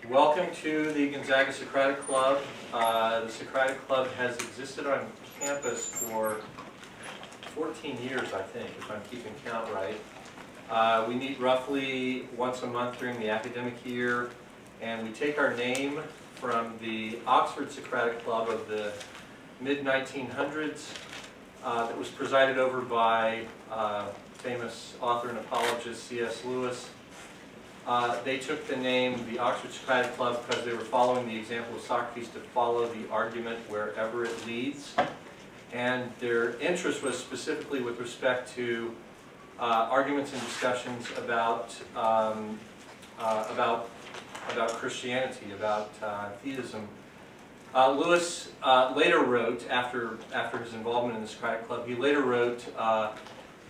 Welcome to the Gonzaga Socratic Club. The Socratic Club has existed on campus for 14 years, I think, if I'm keeping count right. We meet roughly once a month during the academic year, and we take our name from the Oxford Socratic Club of the mid-1900s that was presided over by famous author and apologist C.S. Lewis. They took the name the Oxford Socratic Club because they were following the example of Socrates to follow the argument wherever it leads. And their interest was specifically with respect to arguments and discussions about Christianity, about theism. Lewis later wrote, after his involvement in the Socratic Club, he later wrote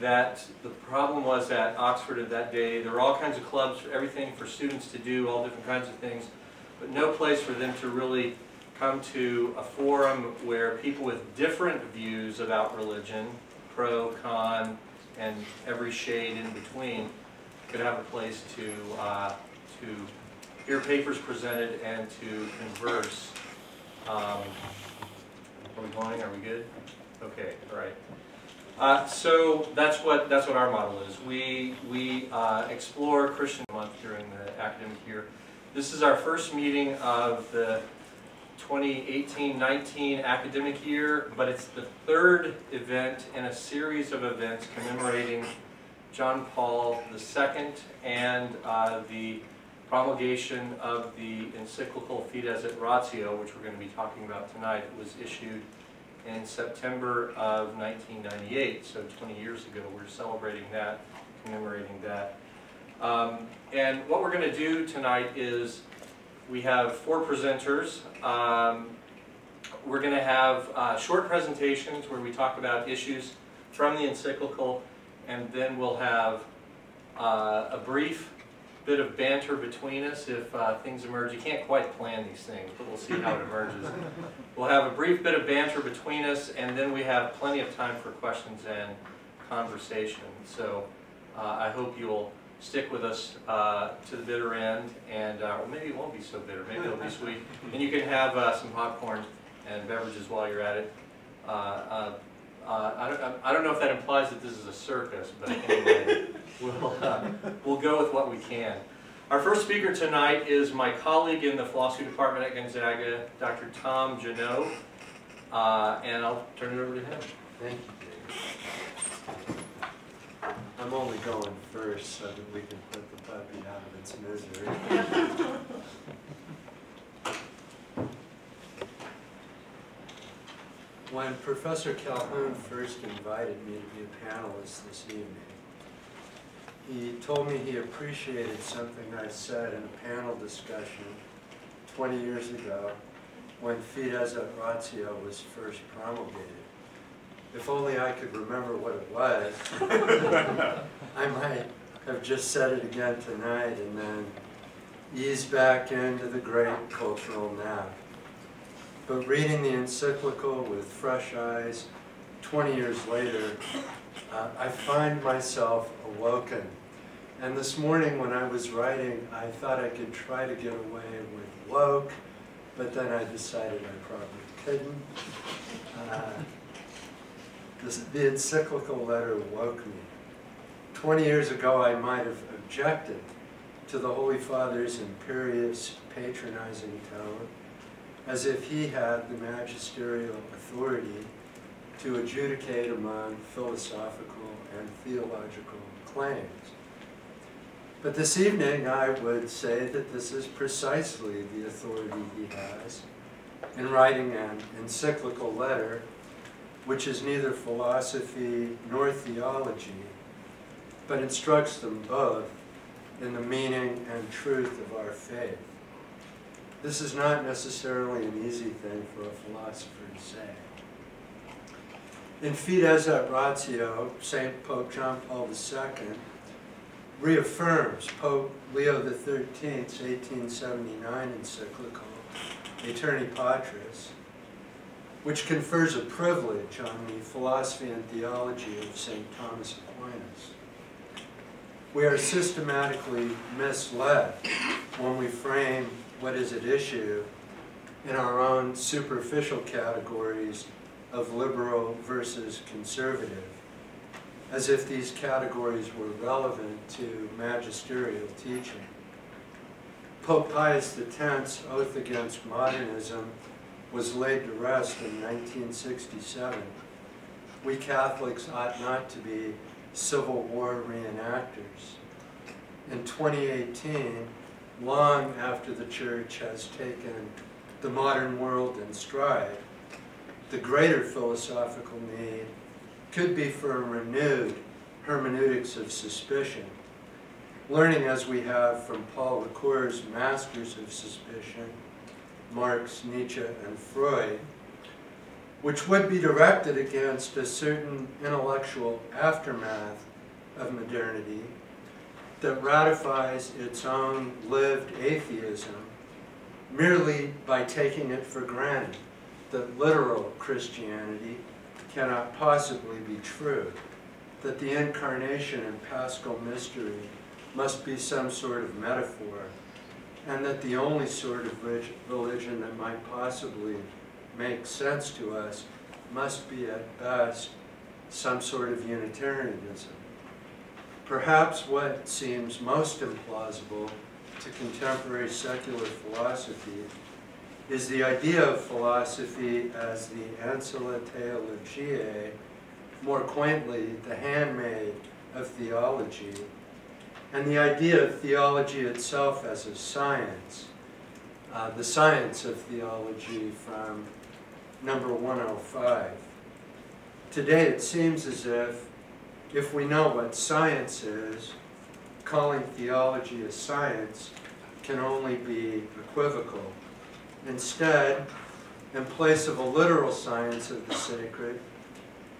that the problem was at Oxford at that day, there were all kinds of clubs, everything for students to do, all different kinds of things, but no place for them to really come to a forum where people with different views about religion, pro, con, and every shade in between, could have a place to hear papers presented and to converse. Are we going? Are we good? Okay, all right. So that's what our model is. We explore Christian month during the academic year. This is our first meeting of the 2018-19 academic year, but it's the third event in a series of events commemorating John Paul II and the promulgation of the encyclical Fides et Ratio, which we're going to be talking about tonight. It was issued in September of 1998, so 20 years ago. We're celebrating that, commemorating that. And what we're going to do tonight is we have 4 presenters. We're going to have short presentations where we talk about issues from the encyclical, and then we'll have a brief bit of banter between us if things emerge. You can't quite plan these things, but we'll see how it emerges. We'll have a brief bit of banter between us, and then we have plenty of time for questions and conversation. So I hope you'll stick with us to the bitter end, and or maybe it won't be so bitter. Maybe it'll be sweet. And you can have some popcorn and beverages while you're at it. I don't know if that implies that this is a circus, but anyway, we'll go with what we can. Our first speaker tonight is my colleague in the philosophy department at Gonzaga, Dr. Tom Jeannot, and I'll turn it over to him. Thank you, David. I'm only going first so that we can put the puppy out of its misery. When Professor Calhoun first invited me to be a panelist this evening, he told me he appreciated something I said in a panel discussion 20 years ago when Fides et Ratio was first promulgated. If only I could remember what it was, I might have just said it again tonight and then ease back into the great cultural nap. But reading the encyclical with fresh eyes 20 years later, I find myself awoken. And this morning when I was writing, I thought I could try to get away with woke, but then I decided I probably couldn't. The encyclical letter woke me. 20 years ago, I might have objected to the Holy Father's imperious, patronizing tone, as if he had the magisterial authority to adjudicate among philosophical and theological claims. But this evening, I would say that this is precisely the authority he has in writing an encyclical letter, which is neither philosophy nor theology, but instructs them both in the meaning and truth of our faith. This is not necessarily an easy thing for a philosopher to say. In Fides et Ratio, St. Pope John Paul II reaffirms Pope Leo XIII's 1879 encyclical, Aeterni Patris, which confers a privilege on the philosophy and theology of St. Thomas Aquinas. We are systematically misled when we frame what is at issue in our own superficial categories of liberal versus conservative, as if these categories were relevant to magisterial teaching. Pope Pius X's oath against modernism was laid to rest in 1967. We Catholics ought not to be Civil War reenactors. In 2018, long after the Church has taken the modern world in stride, the greater philosophical need could be for a renewed hermeneutics of suspicion, learning as we have from Paul Ricoeur's Masters of Suspicion, Marx, Nietzsche, and Freud, which would be directed against a certain intellectual aftermath of modernity that ratifies its own lived atheism merely by taking it for granted that literal Christianity cannot possibly be true, that the incarnation and paschal mystery must be some sort of metaphor, and that the only sort of religion that might possibly make sense to us must be at best some sort of Unitarianism. Perhaps what seems most implausible to contemporary secular philosophy is the idea of philosophy as the ancilla theologiae, more quaintly, the handmaid of theology, and the idea of theology itself as a science, the science of theology from number 105. Today it seems as if we know what science is, calling theology a science can only be equivocal. Instead, in place of a literal science of the sacred,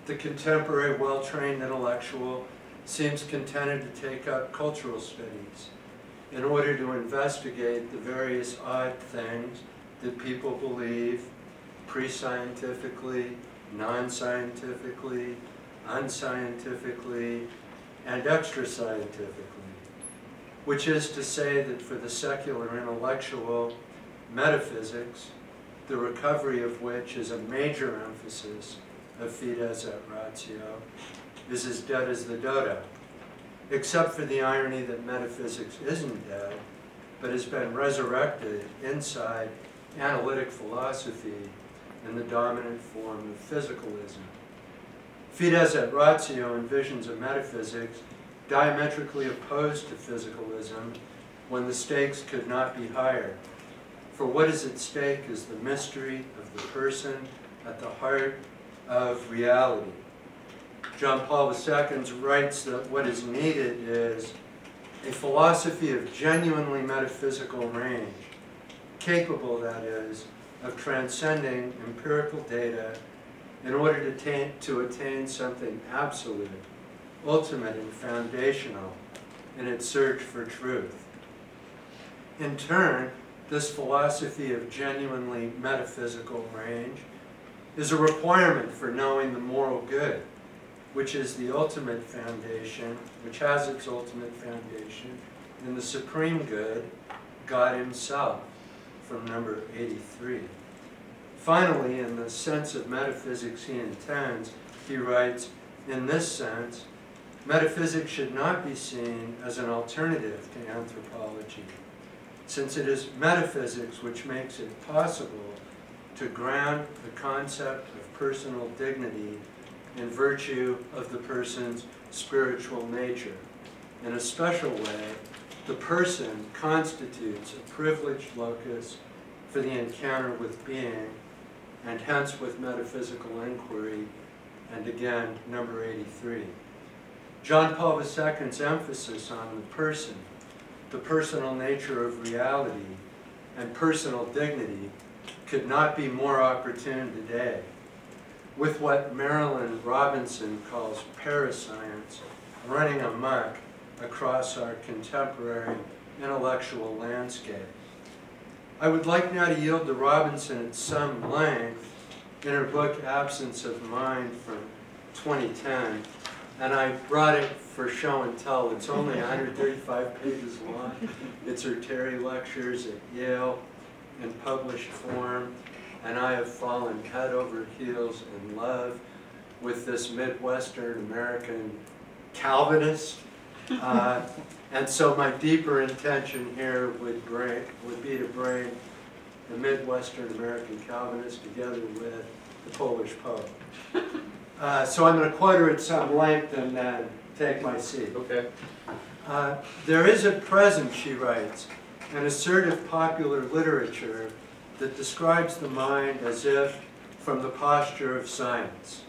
the contemporary well-trained intellectual seems contented to take up cultural studies in order to investigate the various odd things that people believe pre-scientifically, non-scientifically, unscientifically, and extra-scientifically, which is to say that for the secular intellectual, metaphysics, the recovery of which is a major emphasis of Fides et Ratio, is as dead as the dodo, except for the irony that metaphysics isn't dead, but has been resurrected inside analytic philosophy in the dominant form of physicalism. Fides et Ratio envisions a metaphysics diametrically opposed to physicalism when the stakes could not be higher. For what is at stake is the mystery of the person at the heart of reality. John Paul II writes that what is needed is a philosophy of genuinely metaphysical range, capable, that is, of transcending empirical data in order to attain something absolute, ultimate, and foundational in its search for truth. In turn, this philosophy of genuinely metaphysical range is a requirement for knowing the moral good, which is the ultimate foundation, which has its ultimate foundation in the supreme good, God Himself, from number 83. Finally, in the sense of metaphysics he intends, he writes, in this sense, metaphysics should not be seen as an alternative to anthropology, since it is metaphysics which makes it possible to ground the concept of personal dignity in virtue of the person's spiritual nature. In a special way, the person constitutes a privileged locus for the encounter with being, and hence with metaphysical inquiry, and again, number 83. John Paul II's emphasis on the person, the personal nature of reality, and personal dignity could not be more opportune today. With what Marilyn Robinson calls parascience running amok across our contemporary intellectual landscape. I would like now to yield to Robinson at some length in her book Absence of Mind from 2010 and I brought it for show and tell. It's only 135 pages long. It's her Terry lectures at Yale in published form, and I have fallen head over heels in love with this Midwestern American Calvinist. And so my deeper intention here would be to bring the Midwestern American Calvinist together with the Polish poet. So I'm going to quote her at some length and then take my seat. Okay. There is at present, she writes, an assertive popular literature that describes the mind as if from the posture of science.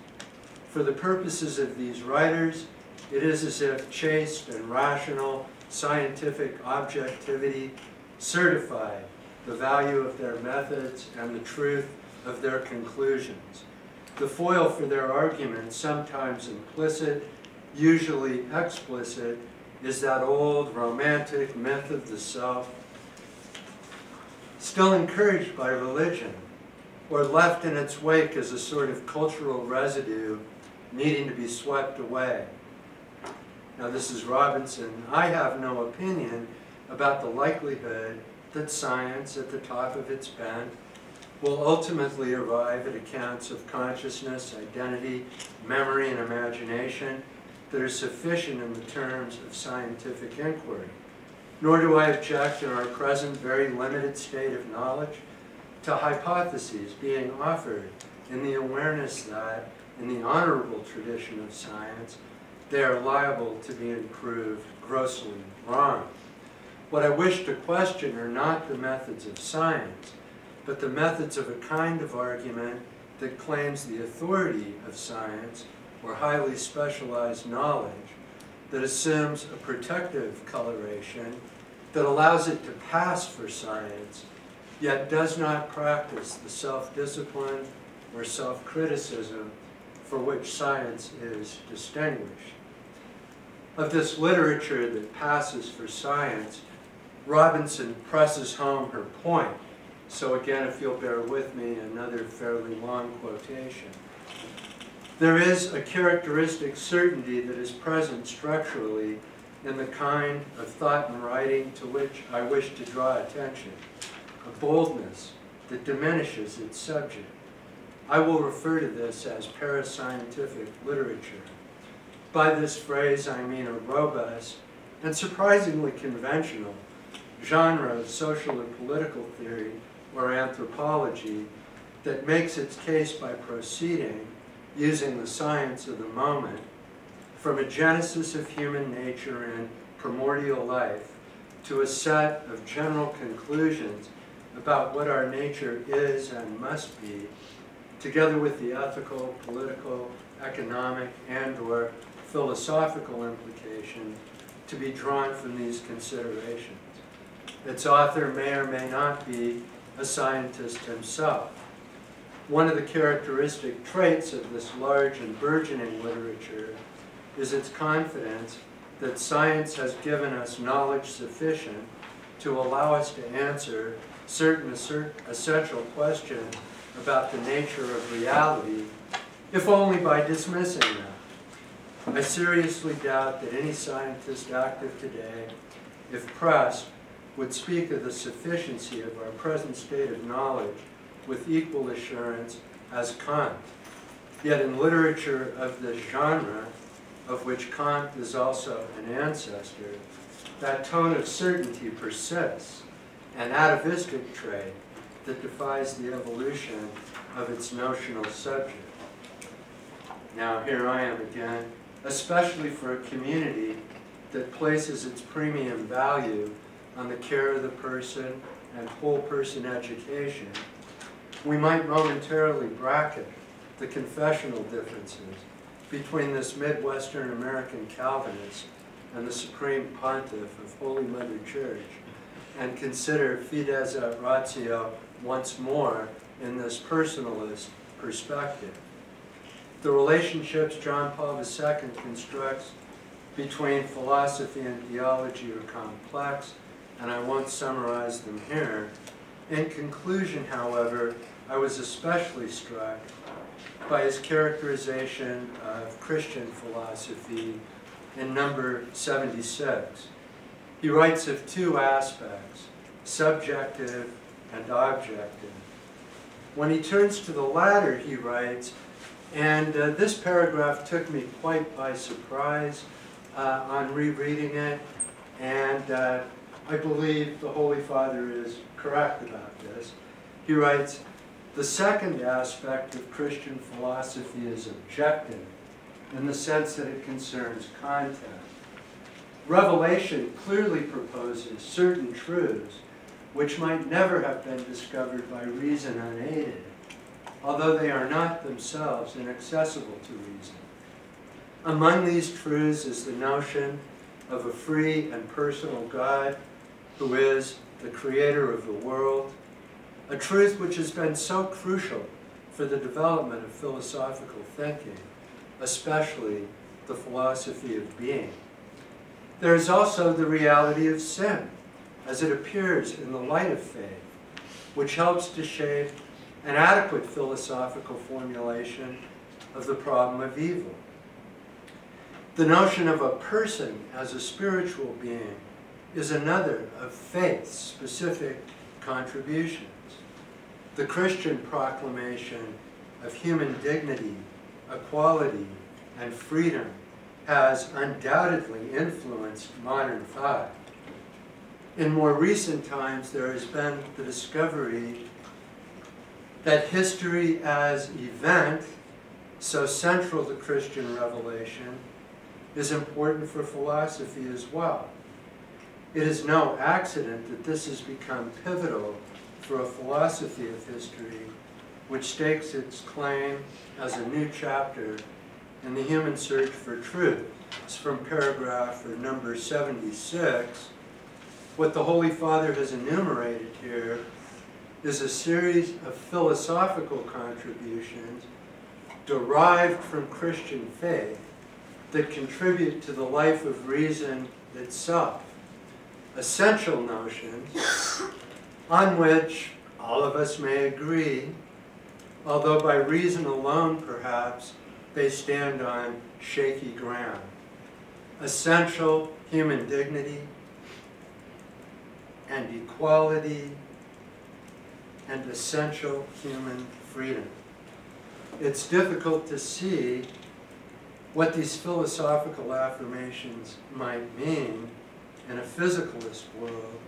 For the purposes of these writers, it is as if chaste and rational scientific objectivity certified the value of their methods and the truth of their conclusions. The foil for their arguments, sometimes implicit, usually explicit, is that old romantic myth of the self, still encouraged by religion, or left in its wake as a sort of cultural residue needing to be swept away. Now this is Robinson. I have no opinion about the likelihood that science, at the top of its bent, will ultimately arrive at accounts of consciousness, identity, memory, and imagination that are sufficient in the terms of scientific inquiry. Nor do I object in our present very limited state of knowledge to hypotheses being offered in the awareness that, in the honorable tradition of science, they are liable to be proved grossly wrong. What I wish to question are not the methods of science, but the methods of a kind of argument that claims the authority of science or highly specialized knowledge, that assumes a protective coloration, that allows it to pass for science, yet does not practice the self-discipline or self-criticism for which science is distinguished. Of this literature that passes for science, Robinson presses home her point. So again, if you'll bear with me, another fairly long quotation. There is a characteristic certainty that is present structurally in the kind of thought and writing to which I wish to draw attention, a boldness that diminishes its subject. I will refer to this as parascientific literature. By this phrase, I mean a robust and surprisingly conventional genre of social or political theory or anthropology that makes its case by proceeding, using the science of the moment, from a genesis of human nature and primordial life to a set of general conclusions about what our nature is and must be, together with the ethical, political, economic, and/or philosophical implications to be drawn from these considerations. Its author may or may not be a scientist himself. One of the characteristic traits of this large and burgeoning literature is its confidence that science has given us knowledge sufficient to allow us to answer certain essential questions about the nature of reality, if only by dismissing them. I seriously doubt that any scientist active today, if pressed, would speak of the sufficiency of our present state of knowledge with equal assurance as Kant. Yet in literature of this genre, of which Kant is also an ancestor, that tone of certainty persists, an atavistic trait that defies the evolution of its notional subject. Now here I am again, especially for a community that places its premium value on the care of the person and whole person education. We might momentarily bracket the confessional differences between this Midwestern American Calvinist and the Supreme Pontiff of Holy Mother Church, and consider Fides et Ratio once more in this personalist perspective. The relationships John Paul II constructs between philosophy and theology are complex, and I won't summarize them here. In conclusion, however, I was especially struck by his characterization of Christian philosophy in number 76. He writes of two aspects, subjective and objective. When he turns to the latter, he writes, and this paragraph took me quite by surprise on rereading it, and I believe the Holy Father is correct about this. He writes, the second aspect of Christian philosophy is objective in the sense that it concerns content. Revelation clearly proposes certain truths which might never have been discovered by reason unaided, although they are not themselves inaccessible to reason. Among these truths is the notion of a free and personal God who is the creator of the world, a truth which has been so crucial for the development of philosophical thinking, especially the philosophy of being. There is also the reality of sin, as it appears in the light of faith, which helps to shape an adequate philosophical formulation of the problem of evil. The notion of a person as a spiritual being is another of faith's specific contributions. The Christian proclamation of human dignity, equality, and freedom has undoubtedly influenced modern thought. In more recent times, there has been the discovery that history as event, so central to Christian revelation, is important for philosophy as well. It is no accident that this has become pivotal for a philosophy of history which stakes its claim as a new chapter in the human search for truth. It's from paragraph or number 76. What the Holy Father has enumerated here is a series of philosophical contributions derived from Christian faith that contribute to the life of reason itself. Essential notions on which all of us may agree, although by reason alone, perhaps, they stand on shaky ground. Essential human dignity and equality and essential human freedom. It's difficult to see what these philosophical affirmations might mean in a physicalist world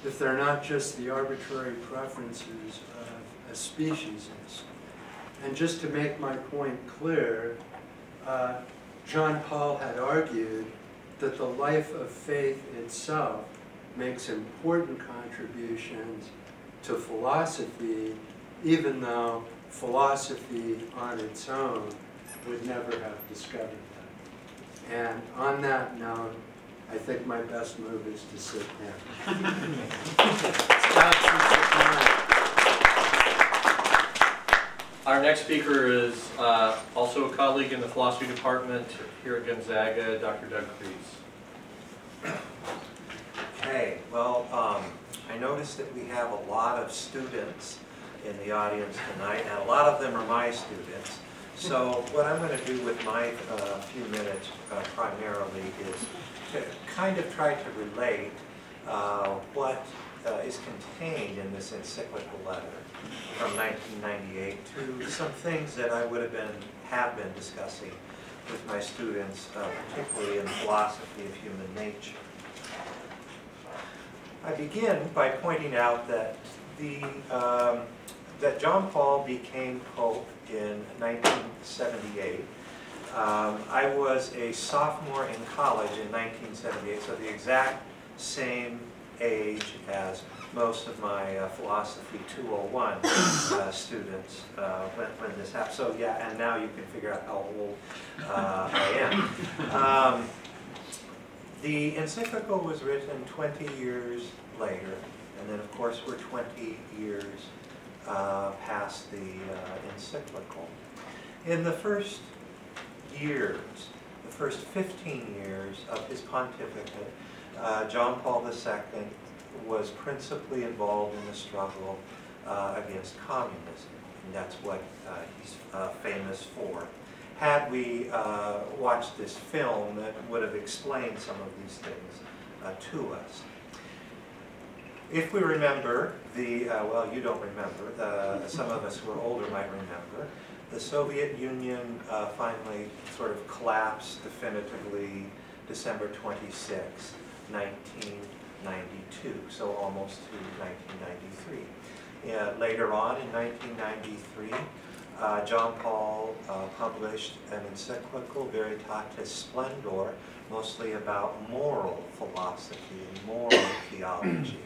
if they're not just the arbitrary preferences of a speciesist. And just to make my point clear, John Paul had argued that the life of faith itself makes important contributions to philosophy, even though philosophy on its own would never have discovered that. And on that note, I think my best move is to sit down. Our next speaker is also a colleague in the philosophy department here at Gonzaga, Dr. Doug Kries. Okay, well, I noticed that we have a lot of students in the audience tonight, and a lot of them are my students. So what I'm going to do with my few minutes primarily is to kind of try to relate what is contained in this encyclical letter from 1998 to some things that I would have been discussing with my students, particularly in philosophy of human nature. I begin by pointing out that that John Paul became Pope in 1978. I was a sophomore in college in 1978, so the exact same age as most of my philosophy 201 students when this happened. So yeah, and now you can figure out how old I am. The encyclical was written 20 years later, and then of course we're 20 years past the encyclical. In the first years, the first 15 years of his pontificate, John Paul II was principally involved in the struggle against communism. And that's what he's famous for. Had we watched this film, that would have explained some of these things to us. If we remember well, you don't remember, some of us who are older might remember, the Soviet Union finally sort of collapsed definitively December 26, 1992, so almost to 1993. Later on in 1993, John Paul published an encyclical, Veritatis Splendor, mostly about moral philosophy and moral theology.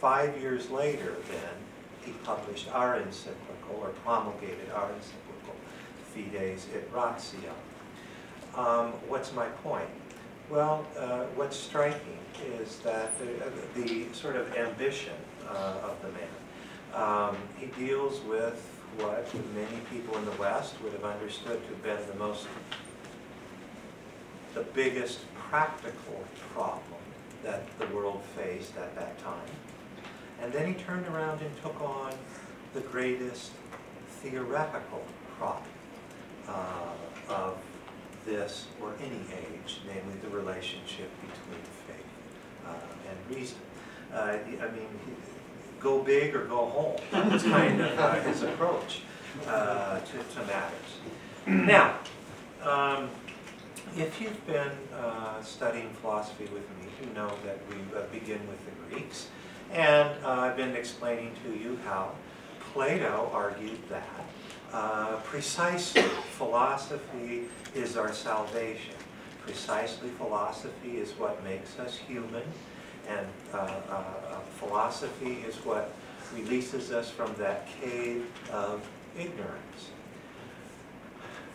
5 years later, then, he published our encyclical, or promulgated our encyclical, Fides et Ratio. What's my point? Well, what's striking is that the sort of ambition of the man. He deals with what many people in the West would have understood to have been the biggest practical problem that the world faced at that time. And then he turned around and took on the greatest theoretical problem of this or any age, namely the relationship between faith and reason. I mean, go big or go home. That's kind of his approach to matters. Now, if you've been studying philosophy with me, you know that we begin with the Greeks. And I've been explaining to you how Plato argued that precisely philosophy is our salvation. Precisely philosophy is what makes us human, and philosophy is what releases us from that cave of ignorance.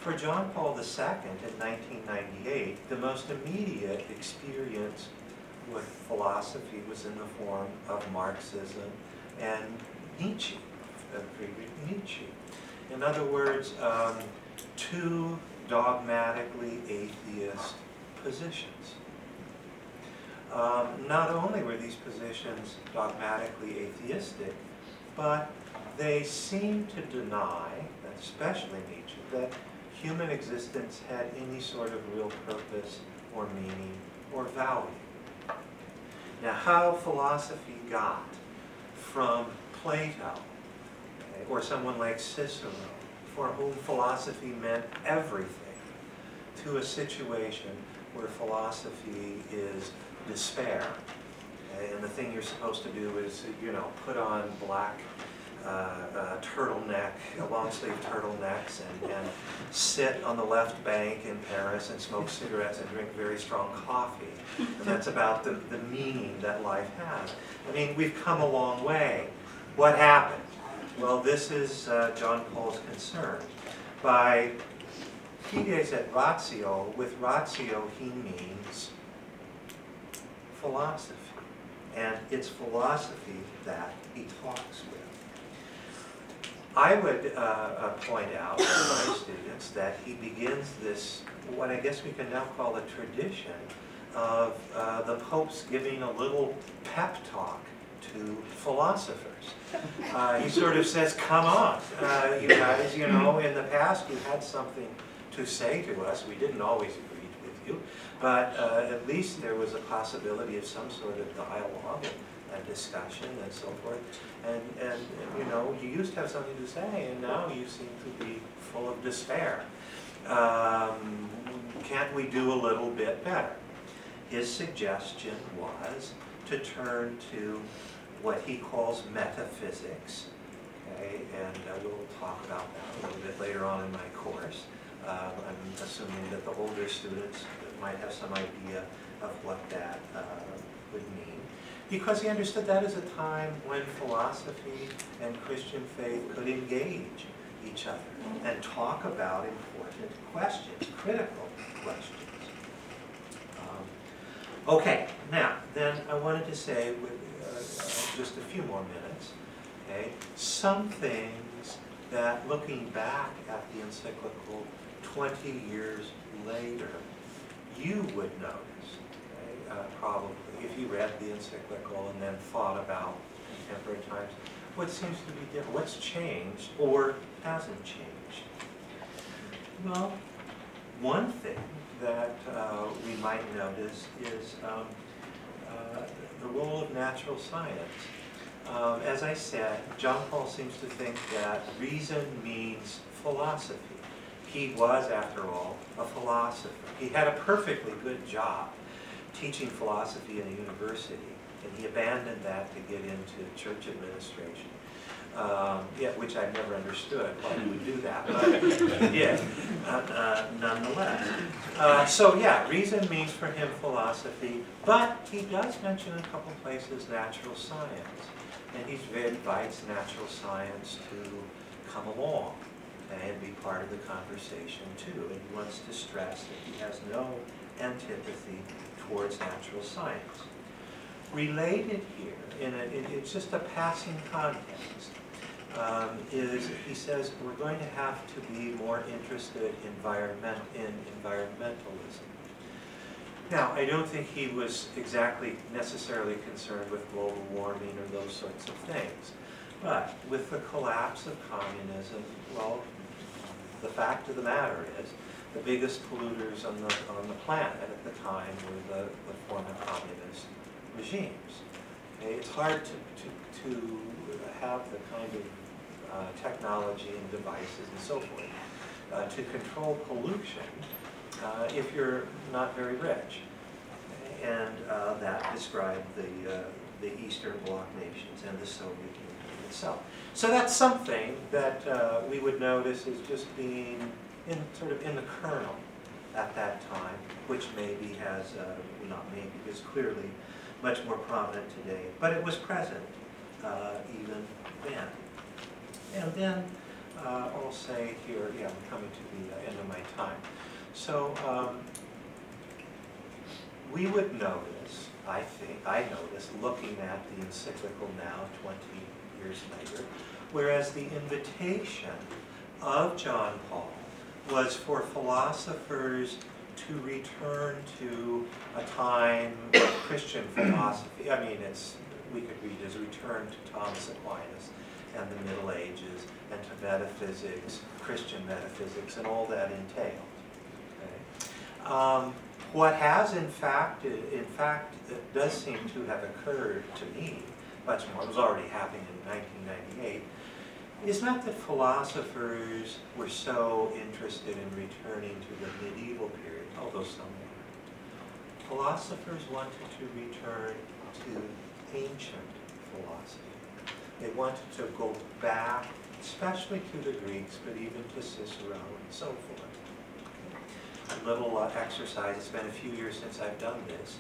For John Paul II in 1998, the most immediate experience with philosophy was in the form of Marxism and Nietzsche, Friedrich Nietzsche. In other words, two dogmatically atheist positions. Not only were these positions dogmatically atheistic, but they seemed to deny, especially Nietzsche, that human existence had any sort of real purpose or meaning or value. Now, how philosophy got from Plato, okay, or someone like Cicero, for whom philosophy meant everything, to a situation where philosophy is despair, okay, and the thing you're supposed to do is, you know, put on black turtleneck, long-sleeve turtlenecks, and sit on the left bank in Paris and smoke cigarettes and drink very strong coffee. And that's about the meaning that life has. I mean, we've come a long way. What happened? Well, this is John Paul's concern. By Fides et Ratio, with ratio he means philosophy. And it's philosophy that he talks with. I would point out to my students that he begins this, what I guess we can now call a tradition of the popes giving a little pep talk to philosophers. He sort of says, come on, you guys, you know, in the past you had something to say to us. We didn't always agree with you, but at least there was a possibility of some sort of dialogue and discussion and so forth. And you know, you used to have something to say, and now you seem to be full of despair. Can't we do a little bit better? His suggestion was to turn to what he calls metaphysics, okay? And we'll talk about that a little bit later on in my course. I'm assuming that the older students might have some idea of what that would mean. Because he understood that as a time when philosophy and Christian faith could engage each other and talk about important questions, critical questions. Okay, now, then I wanted to say with just a few more minutes, okay, some things that looking back at the encyclical 20 years later, you would notice, okay, probably, if you read the encyclical and then thought about contemporary times. what seems to be different? What's changed or hasn't changed? Well, one thing that we might notice is the role of natural science. As I said, John Paul seems to think that reason means philosophy. He was, after all, a philosopher. He had a perfectly good job teaching philosophy in a university, and he abandoned that to get into church administration. Which I've never understood why he would do that, but he did, nonetheless. So yeah, reason means for him philosophy, but he does mention in a couple places natural science, and he invites natural science to come along and be part of the conversation too, and he wants to stress that he has no antipathy towards natural science. Related here, it's just a passing context, is he says we're going to have to be more interested in environmentalism. Now, I don't think he was exactly necessarily concerned with global warming or those sorts of things, but with the collapse of communism, well, the fact of the matter is the biggest polluters on the planet at the time were the former communist regimes. Okay? It's hard to have the kind of technology and devices and so forth to control pollution if you're not very rich. And that described the Eastern Bloc nations and the Soviet Union itself. So that's something that we would notice as just being sort of in the kernel at that time, which maybe has, not maybe, is clearly much more prominent today, but it was present even then. And then I'll say here, yeah, I'm coming to the end of my time. So we would notice, I noticed, looking at the encyclical now, 20 years later, whereas the invitation of John Paul was for philosophers to return to a time of Christian philosophy. I mean, we could read as return to Thomas Aquinas and the Middle Ages and to metaphysics, Christian metaphysics, and all that entailed. Okay? What has, in fact, it does seem to have occurred to me, much more, it was already happening in 1998, is not that philosophers were so interested in returning to the medieval period, although some were. Philosophers wanted to return to ancient philosophy. They wanted to go back, especially to the Greeks, but even to Cicero and so forth. A little exercise, it's been a few years since I've done this,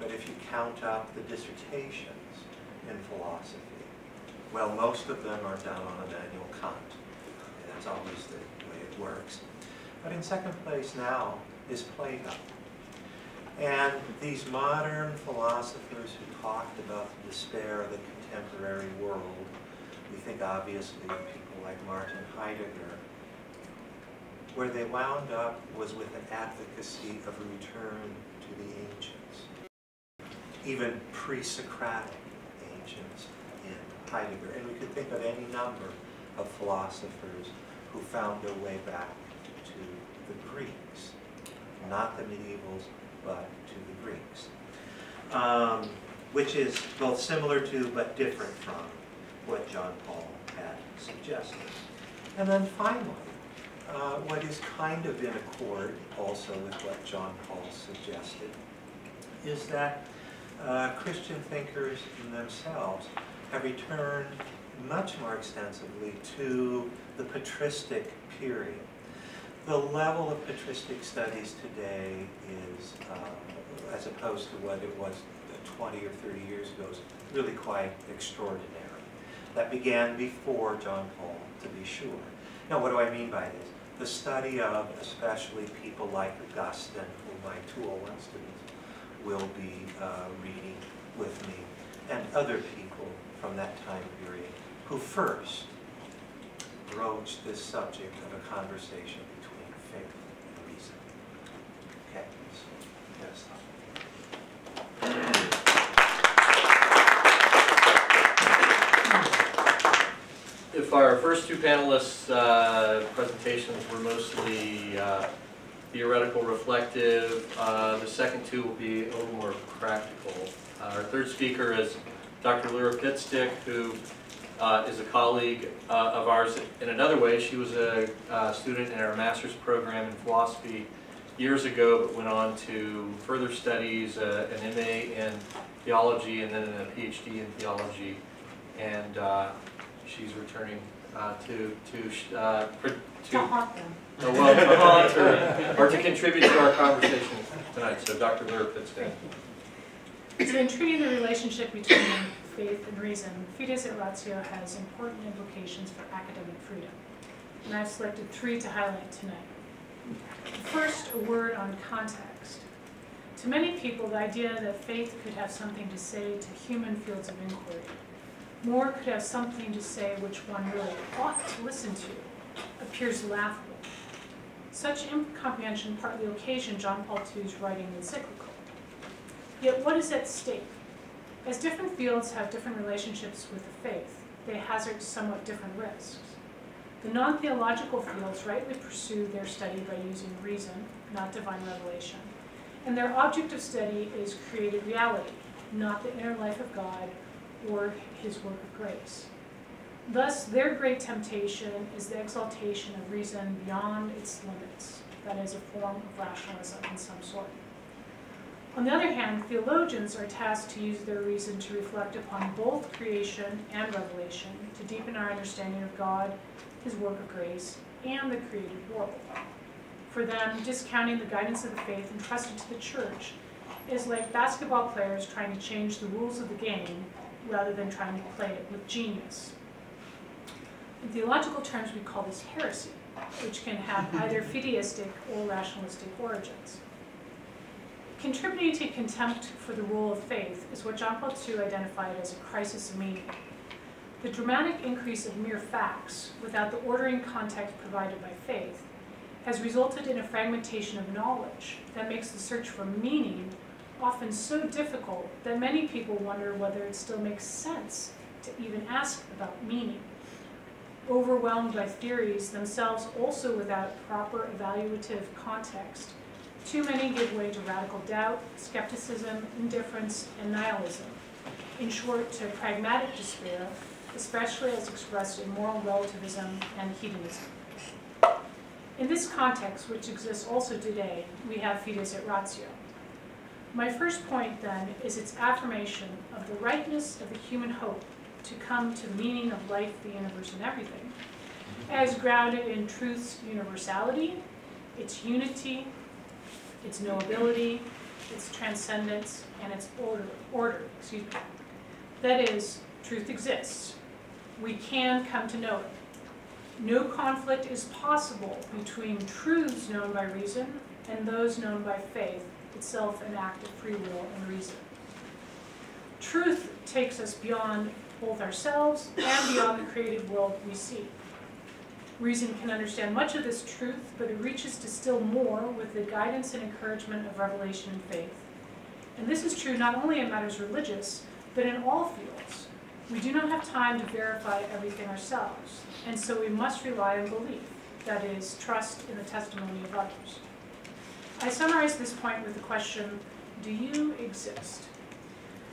but if you count up the dissertations in philosophy, well, most of them are done on Immanuel Kant. And that's always the way it works. But in second place now is Plato. And these modern philosophers who talked about the despair of the contemporary world, we think obviously of people like Martin Heidegger, where they wound up was with an advocacy of a return to the ancients, even pre-Socratic ancients in Heidegger. And we could think of any number of philosophers who found their way back to the Greeks, not the medievals, but to the Greeks, which is both similar to but different from what John Paul had suggested. And then finally, what is kind of in accord also with what John Paul suggested is that Christian thinkers in themselves have returned much more extensively to the patristic period. The level of patristic studies today is, as opposed to what it was 20 or 30 years ago, is really quite extraordinary. That began before John Paul, to be sure. Now, what do I mean by this? The study of especially people like Augustine, who my 201 students will be reading with me, and other people from that time period who first broached this subject of a conversation between faith and reason. Okay, so let's stop. far. Our first two panelists' presentations were mostly theoretical, reflective. The second two will be a little more practical. Our third speaker is Dr. Lyra Pitstick, who is a colleague of ours in another way. She was a student in our master's program in philosophy years ago, but went on to further studies, an MA in theology and then a PhD in theology. And she's returning to haunt them. Well, to haunt or to contribute to our conversation tonight. So Dr. Lyra Pitstick. So in treating the relationship between faith and reason, Fides et Ratio has important implications for academic freedom. And I've selected three to highlight tonight. First, a word on context. To many people, the idea that faith could have something to say to human fields of inquiry, more could have something to say which one really ought to listen to, appears laughable. Such incomprehension partly occasioned John Paul II's writing encyclical. Yet what is at stake? As different fields have different relationships with the faith, they hazard somewhat different risks. The non-theological fields rightly pursue their study by using reason, not divine revelation, and their object of study is created reality, not the inner life of God or his work of grace. Thus, their great temptation is the exaltation of reason beyond its limits, that is, a form of rationalism in some sort. On the other hand, theologians are tasked to use their reason to reflect upon both creation and revelation, to deepen our understanding of God, his work of grace, and the created world. For them, discounting the guidance of the faith entrusted to the church is like basketball players trying to change the rules of the game rather than trying to play it with genius. In theological terms, we call this heresy, which can have either fideistic or rationalistic origins. Contributing to contempt for the rule of faith is what John Paul II identified as a crisis of meaning. The dramatic increase of mere facts, without the ordering context provided by faith, has resulted in a fragmentation of knowledge that makes the search for meaning often so difficult that many people wonder whether it still makes sense to even ask about meaning. Overwhelmed by theories themselves also without proper evaluative context, too many give way to radical doubt, skepticism, indifference, and nihilism. In short, to pragmatic despair, especially as expressed in moral relativism and hedonism. In this context, which exists also today, we have Fides et Ratio. My first point, then, is its affirmation of the rightness of the human hope to come to the meaning of life, the universe, and everything, as grounded in truth's universality, its unity, its knowability, its transcendence, and its order. That is, truth exists. We can come to know it. No conflict is possible between truths known by reason and those known by faith, itself an act of free will and reason. Truth takes us beyond both ourselves and beyond the created world we see. Reason can understand much of this truth, but it reaches to still more with the guidance and encouragement of revelation and faith. And this is true not only in matters religious, but in all fields. We do not have time to verify everything ourselves, and so we must rely on belief, that is, trust in the testimony of others. I summarize this point with the question, do you exist?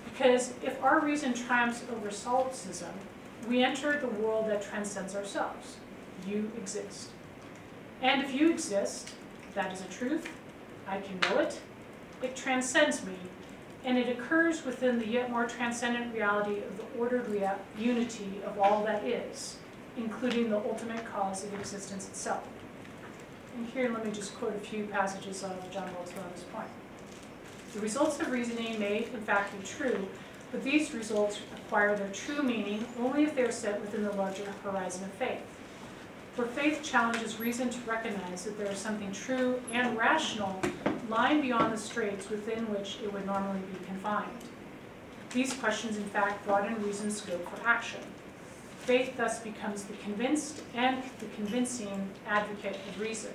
Because if our reason triumphs over solipsism, we enter the world that transcends ourselves. You exist. And if you exist, that is a truth, I can know it, it transcends me, and it occurs within the yet more transcendent reality of the ordered unity of all that is, including the ultimate cause of existence itself. And here, let me just quote a few passages of John Paul II on this point. The results of reasoning may, in fact, be true, but these results acquire their true meaning only if they are set within the larger horizon of faith. For faith challenges reason to recognize that there is something true and rational lying beyond the straits within which it would normally be confined. These questions, in fact, broaden reason's scope for action. Faith thus becomes the convinced and the convincing advocate of reason.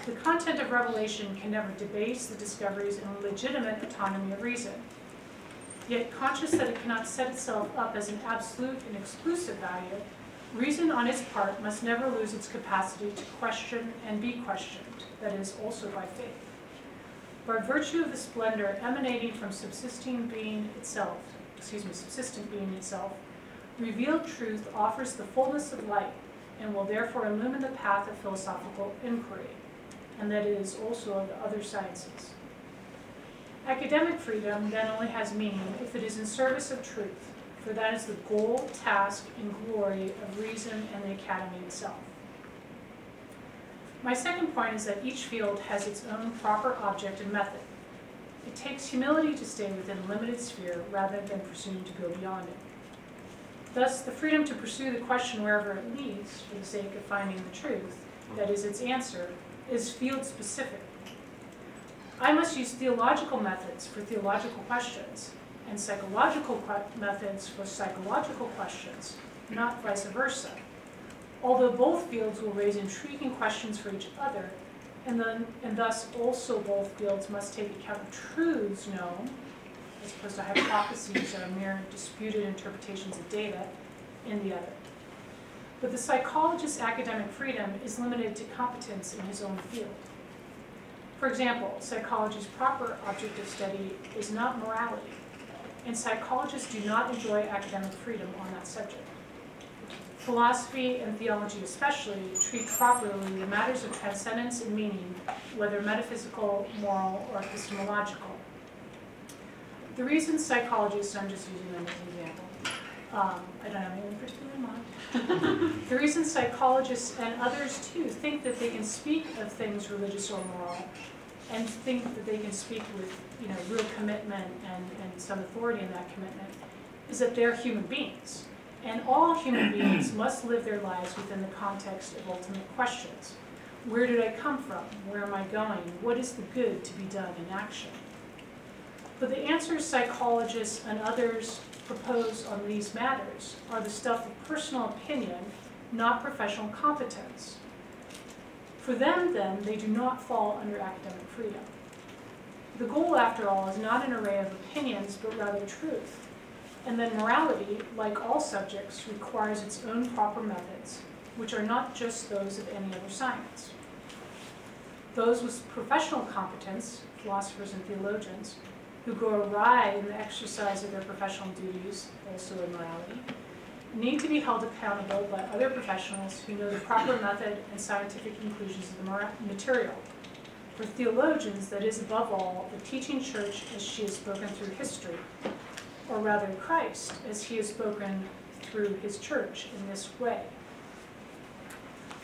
The content of revelation can never debase the discoveries and legitimate autonomy of reason. Yet, conscious that it cannot set itself up as an absolute and exclusive value, Reason on its part must never lose its capacity to question and be questioned, that is, also by faith. By virtue of the splendor emanating from subsistent being itself, revealed truth offers the fullness of light and will therefore illumine the path of philosophical inquiry, and that is also of the other sciences. Academic freedom then only has meaning if it is in service of truth, for that is the goal, task, and glory of reason and the academy itself. My second point is that each field has its own proper object and method. It takes humility to stay within a limited sphere rather than presume to go beyond it. Thus, the freedom to pursue the question wherever it leads for the sake of finding the truth, that is its answer, is field-specific. I must use theological methods for theological questions and psychological methods for psychological questions, not vice versa. Although both fields will raise intriguing questions for each other, and thus also both fields must take account of truths known, as opposed to hypotheses or mere disputed interpretations of data, in the other. But the psychologist's academic freedom is limited to competence in his own field. For example, psychology's proper object of study is not morality, and psychologists do not enjoy academic freedom on that subject. Philosophy and theology especially treat properly the matters of transcendence and meaning, whether metaphysical, moral, or epistemological. The reason psychologists, I'm just using them as an example, I don't have anything particular in mind. The reason psychologists and others too think that they can speak of things religious or moral and think that they can speak with real commitment and some authority in that commitment is that they're human beings. And all human beings must live their lives within the context of ultimate questions. Where did I come from? Where am I going? What is the good to be done in action? But the answers psychologists and others propose on these matters are the stuff of personal opinion, not professional competence. For them, then, they do not fall under academic freedom. The goal, after all, is not an array of opinions, but rather truth. And then morality, like all subjects, requires its own proper methods, which are not just those of any other science. Those with professional competence, philosophers and theologians, who go awry in the exercise of their professional duties, also in morality, need to be held accountable by other professionals who know the proper method and scientific conclusions of the material. For theologians, that is above all the teaching church as she has spoken through history, or rather Christ as he has spoken through his church in this way.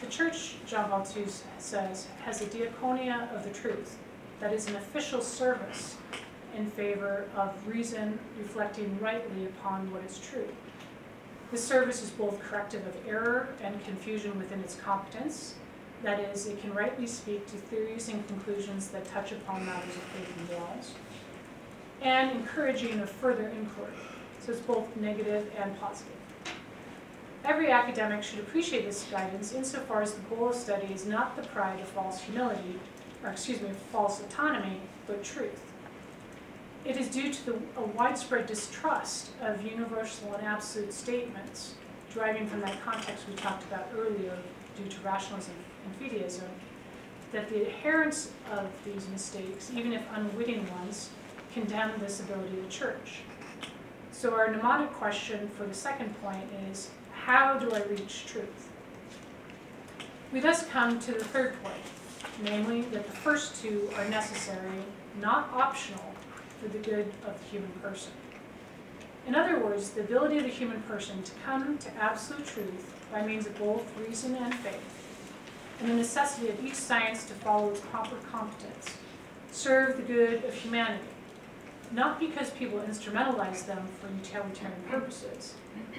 The church, John Paul II says, has a diaconia of the truth, that is an official service in favor of reason reflecting rightly upon what is true. This service is both corrective of error and confusion within its competence. That is, it can rightly speak to theories and conclusions that touch upon matters of faith and morals, and encouraging of further inquiry. So it's both negative and positive. Every academic should appreciate this guidance insofar as the goal of study is not the pride of false humility, false autonomy, but truth. It is due to a widespread distrust of universal and absolute statements, deriving from that context we talked about earlier due to rationalism and fideism, that the adherents of these mistakes, even if unwitting ones, condemn this ability of the church. So our mnemonic question for the second point is, how do I reach truth? We thus come to the third point, namely that the first two are necessary, not optional, for the good of the human person. In other words, the ability of the human person to come to absolute truth by means of both reason and faith, and the necessity of each science to follow its proper competence, serve the good of humanity, not because people instrumentalize them for utilitarian purposes,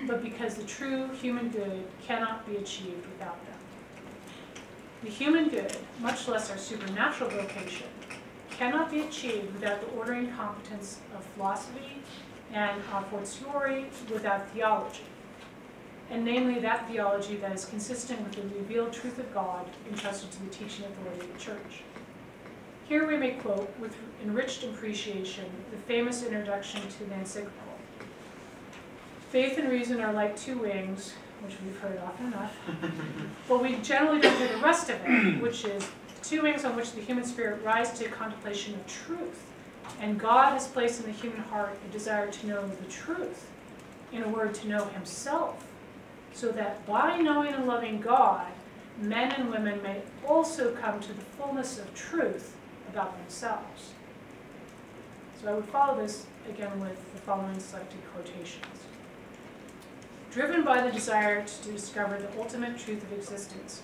but because the true human good cannot be achieved without them. The human good, much less our supernatural vocation, cannot be achieved without the ordering competence of philosophy and a fortiori without theology, and namely that theology that is consistent with the revealed truth of God entrusted to the teaching authority of the church. Here we may quote with enriched appreciation the famous introduction to the encyclical. Faith and reason are like two wings, which we've heard often enough, but we generally don't hear the rest of it, which is the two wings on which the human spirit rise to contemplation of truth. And God has placed in the human heart a desire to know the truth, in a word, to know himself, so that by knowing and loving God, men and women may also come to the fullness of truth about themselves. So I would follow this again with the following selected quotations. Driven by the desire to discover the ultimate truth of existence,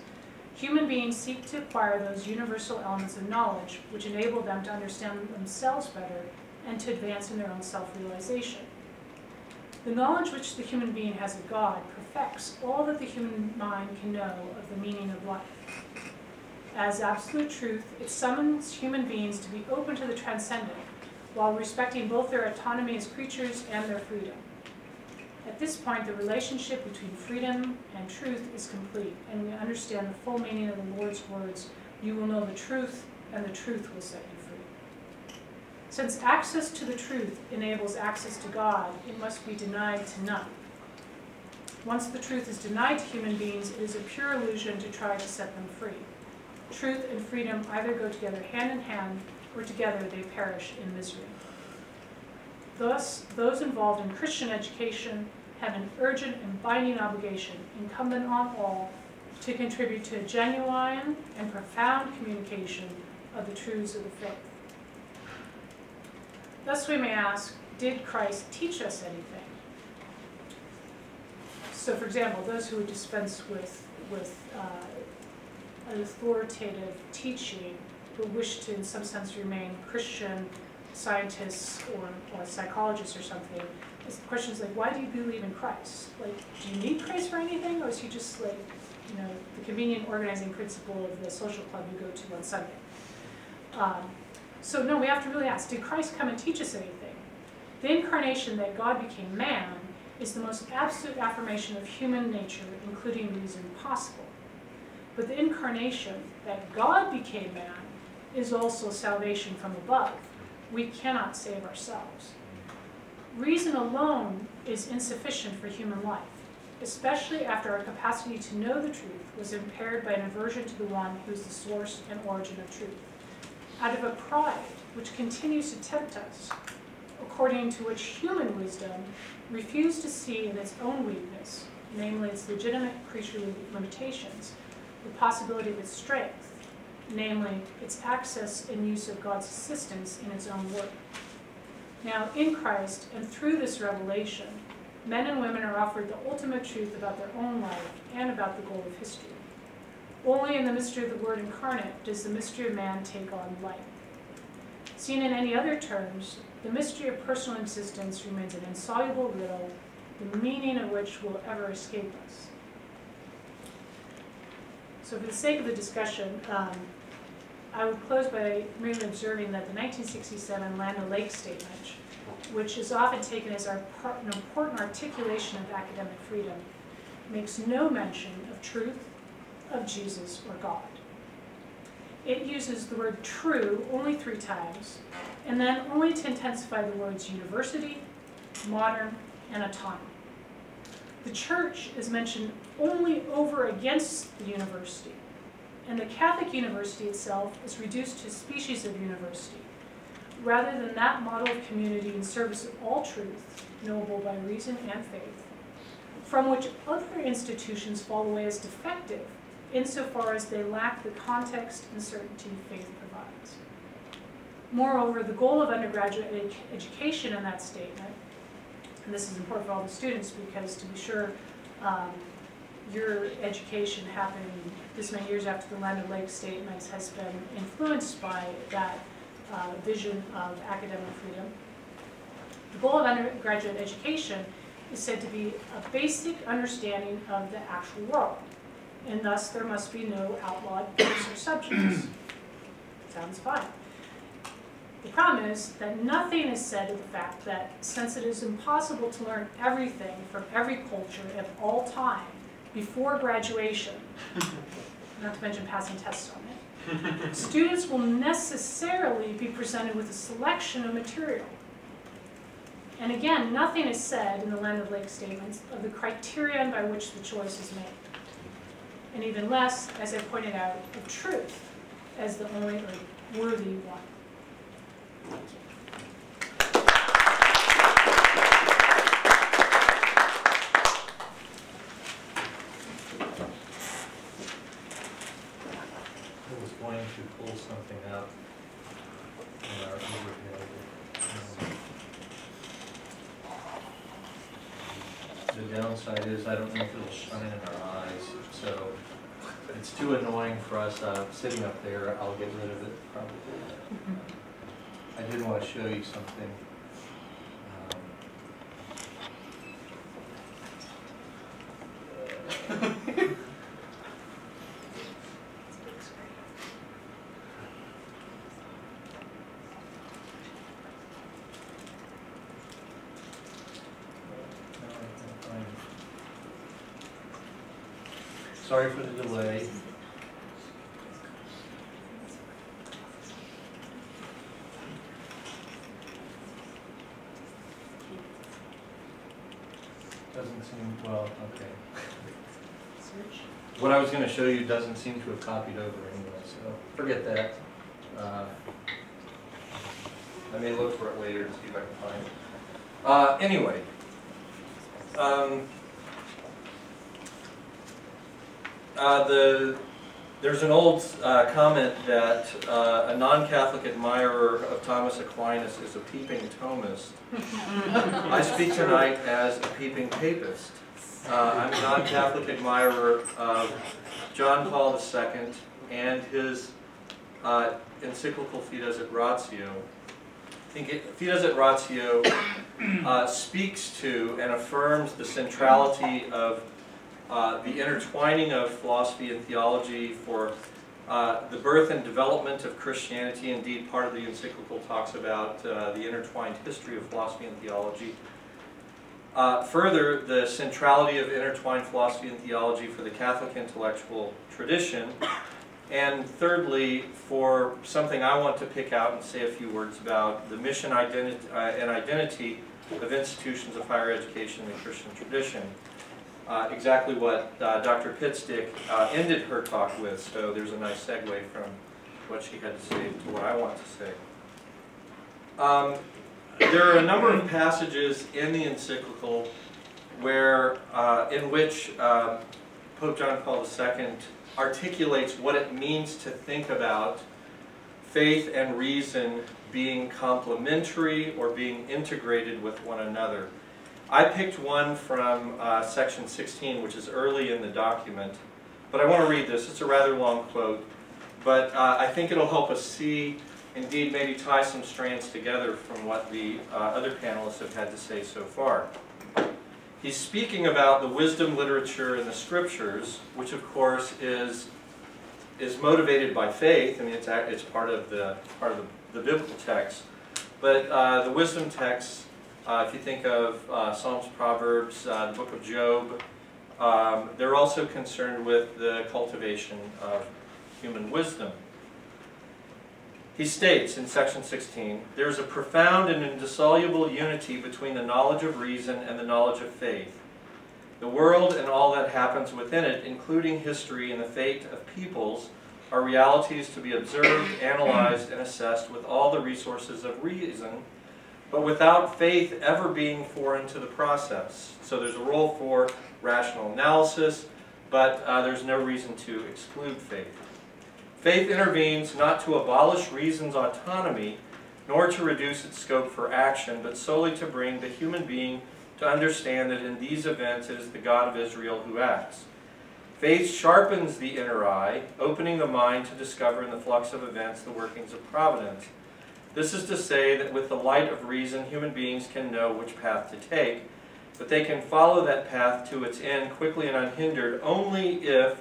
human beings seek to acquire those universal elements of knowledge which enable them to understand themselves better and to advance in their own self-realization. The knowledge which the human being has of God perfects all that the human mind can know of the meaning of life. As absolute truth, it summons human beings to be open to the transcendent, while respecting both their autonomy as creatures and their freedom. At this point, the relationship between freedom and truth is complete, and we understand the full meaning of the Lord's words, "You will know the truth, and the truth will set you free." Since access to the truth enables access to God, it must be denied to none. Once the truth is denied to human beings, it is a pure illusion to try to set them free. Truth and freedom either go together hand in hand, or together they perish in misery. Thus, those involved in Christian education have an urgent and binding obligation, incumbent on all, to contribute to a genuine and profound communication of the truths of the faith. Thus we may ask, did Christ teach us anything? So for example, those who would dispense with an authoritative teaching but wish to in some sense remain Christian scientists or psychologists or something, the question is like, why do you believe in Christ? Like, do you need Christ for anything, or is he just like, you know, the convenient organizing principle of the social club you go to on Sunday? So no, we have to really ask, did Christ come and teach us anything? The incarnation, that God became man, is the most absolute affirmation of human nature, including reason, possible. But the incarnation, that God became man, is also salvation from above. We cannot save ourselves. Reason alone is insufficient for human life, especially after our capacity to know the truth was impaired by an aversion to the one who is the source and origin of truth. Out of a pride which continues to tempt us, according to which human wisdom refused to see in its own weakness, namely its legitimate creaturely limitations, the possibility of its strength, namely its access and use of God's assistance in its own work. Now, in Christ, and through this revelation, men and women are offered the ultimate truth about their own life and about the goal of history. Only in the mystery of the Word incarnate does the mystery of man take on light. Seen in any other terms, the mystery of personal existence remains an insoluble riddle, the meaning of which will ever escape us. So for the sake of the discussion, I would close by merely observing that the 1967 Land O'Lakes Statement, which is often taken as an important articulation of academic freedom, makes no mention of truth, of Jesus, or God. It uses the word true only 3 times, and then only to intensify the words university, modern, and autonomy. The church is mentioned only over against the university, and the Catholic university itself is reduced to a species of university, rather than that model of community in service of all truth, knowable by reason and faith, from which other institutions fall away as defective, insofar as they lack the context and certainty faith provides. Moreover, the goal of undergraduate education in that statement, and this is important for all the students because, to be sure, your education happened this many years after the Land O'Lakes Statements has been influenced by that vision of academic freedom. The goal of undergraduate education is said to be a basic understanding of the actual world, and thus there must be no outlawed fields or subjects. Sounds fine. The problem is that nothing is said of the fact that since it is impossible to learn everything from every culture at all time before graduation, not to mention passing tests on it, students will necessarily be presented with a selection of material. And again, nothing is said in the Land of Lake statements of the criterion by which the choice is made. And even less, as I pointed out, of truth as the only worthy one. I was going to pull something up in our overhead. The downside is I don't know if it'll shine in our eyes, so it's too annoying for us sitting up there. I'll get rid of it probably. I did want to show you something. Sorry for the delay. Doesn't seem, well, okay. What I was going to show you doesn't seem to have copied over anyway, so forget that. I may look for it later to see if I can find it. Anyway. There's an old comment that a non-Catholic admirer of Thomas Aquinas is a peeping Thomist. I speak tonight as a peeping papist. I'm a non-Catholic admirer of John Paul II and his encyclical Fides et Ratio. I think Fides et Ratio speaks to and affirms the centrality of the intertwining of philosophy and theology for the birth and development of Christianity. Indeed, part of the encyclical talks about the intertwined history of philosophy and theology. Further, the centrality of intertwined philosophy and theology for the Catholic intellectual tradition. And thirdly, for something I want to pick out and say a few words about, the mission and identity of institutions of higher education in the Christian tradition. Exactly what Dr. Pitstick ended her talk with, so there's a nice segue from what she had to say to what I want to say. There are a number of passages in the encyclical where, in which Pope John Paul II articulates what it means to think about faith and reason being complementary or being integrated with one another. I picked one from section 16, which is early in the document, but I want to read this. It's a rather long quote, but I think it'll help us see, indeed maybe tie some strands together from what the other panelists have had to say so far. He's speaking about the wisdom literature in the scriptures, which of course is motivated by faith. I mean, it's part of the biblical text, but the wisdom texts, if you think of Psalms, Proverbs, the book of Job, they're also concerned with the cultivation of human wisdom. He states in section 16, there is a profound and indissoluble unity between the knowledge of reason and the knowledge of faith. The world and all that happens within it, including history and the fate of peoples, are realities to be observed, analyzed, and assessed with all the resources of reason, but without faith ever being foreign to the process. So there's a role for rational analysis, but there's no reason to exclude faith. Faith intervenes not to abolish reason's autonomy, nor to reduce its scope for action, but solely to bring the human being to understand that in these events it is the God of Israel who acts. Faith sharpens the inner eye, opening the mind to discover in the flux of events the workings of providence. This is to say that with the light of reason, human beings can know which path to take, but they can follow that path to its end quickly and unhindered only if,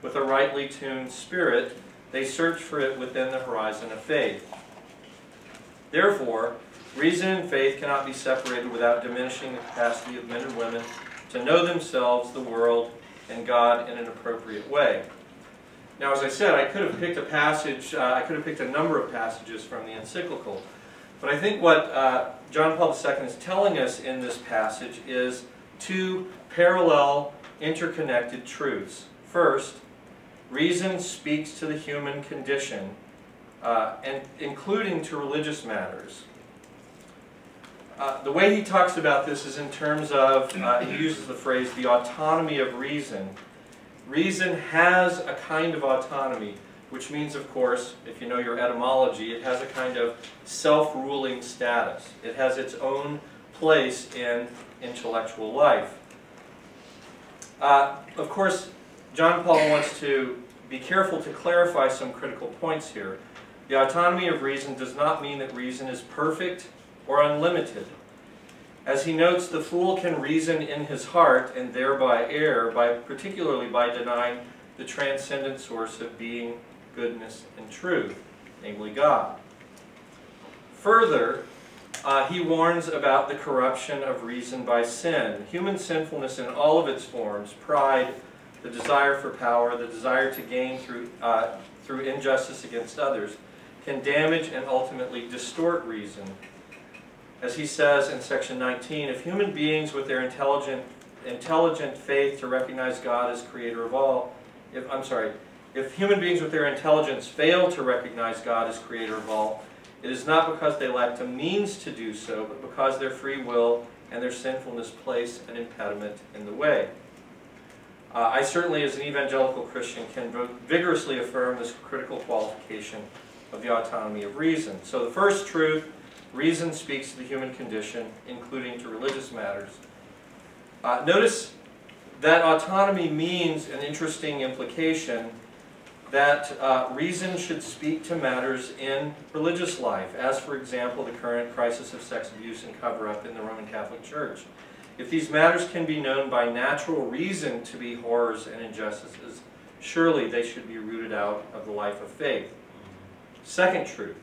with a rightly tuned spirit, they search for it within the horizon of faith. Therefore, reason and faith cannot be separated without diminishing the capacity of men and women to know themselves, the world, and God in an appropriate way. Now, as I said, I could have picked a passage, I could have picked a number of passages from the encyclical, But I think what John Paul II is telling us in this passage is two parallel, interconnected truths. First, reason speaks to the human condition, and including to religious matters. The way he talks about this is in terms of, he uses the phrase, the autonomy of reason. Reason has a kind of autonomy, which means, of course, if you know your etymology, it has a kind of self-ruling status. It has its own place in intellectual life. Of course, John Paul wants to be careful to clarify some critical points here. The autonomy of reason does not mean that reason is perfect or unlimited. As he notes, the fool can reason in his heart and thereby err, particularly by denying the transcendent source of being, goodness, and truth, namely God. Further, he warns about the corruption of reason by sin. Human sinfulness in all of its forms, pride, the desire for power, the desire to gain through injustice against others, can damage and ultimately distort reason. As he says in section 19, if human beings with their intelligent faith to recognize God as creator of all, if human beings with their intelligence fail to recognize God as creator of all, it is not because they lack the means to do so, but because their free will and their sinfulness place an impediment in the way. I certainly, as an evangelical Christian, can vigorously affirm this critical qualification of the autonomy of reason. So the first truth, reason speaks to the human condition, including to religious matters. Notice that autonomy means an interesting implication that reason should speak to matters in religious life, as for example the current crisis of sex abuse and cover-up in the Roman Catholic Church. If these matters can be known by natural reason to be horrors and injustices, surely they should be rooted out of the life of faith. Second truth,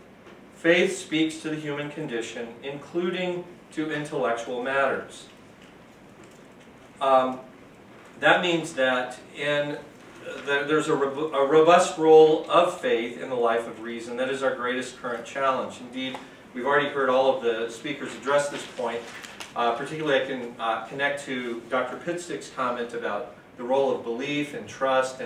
faith speaks to the human condition, including to intellectual matters. That means that there's a robust role of faith in the life of reason. That is our greatest current challenge. Indeed, we've already heard all of the speakers address this point. Particularly, I can connect to Dr. Pitstick's comment about the role of belief and trust,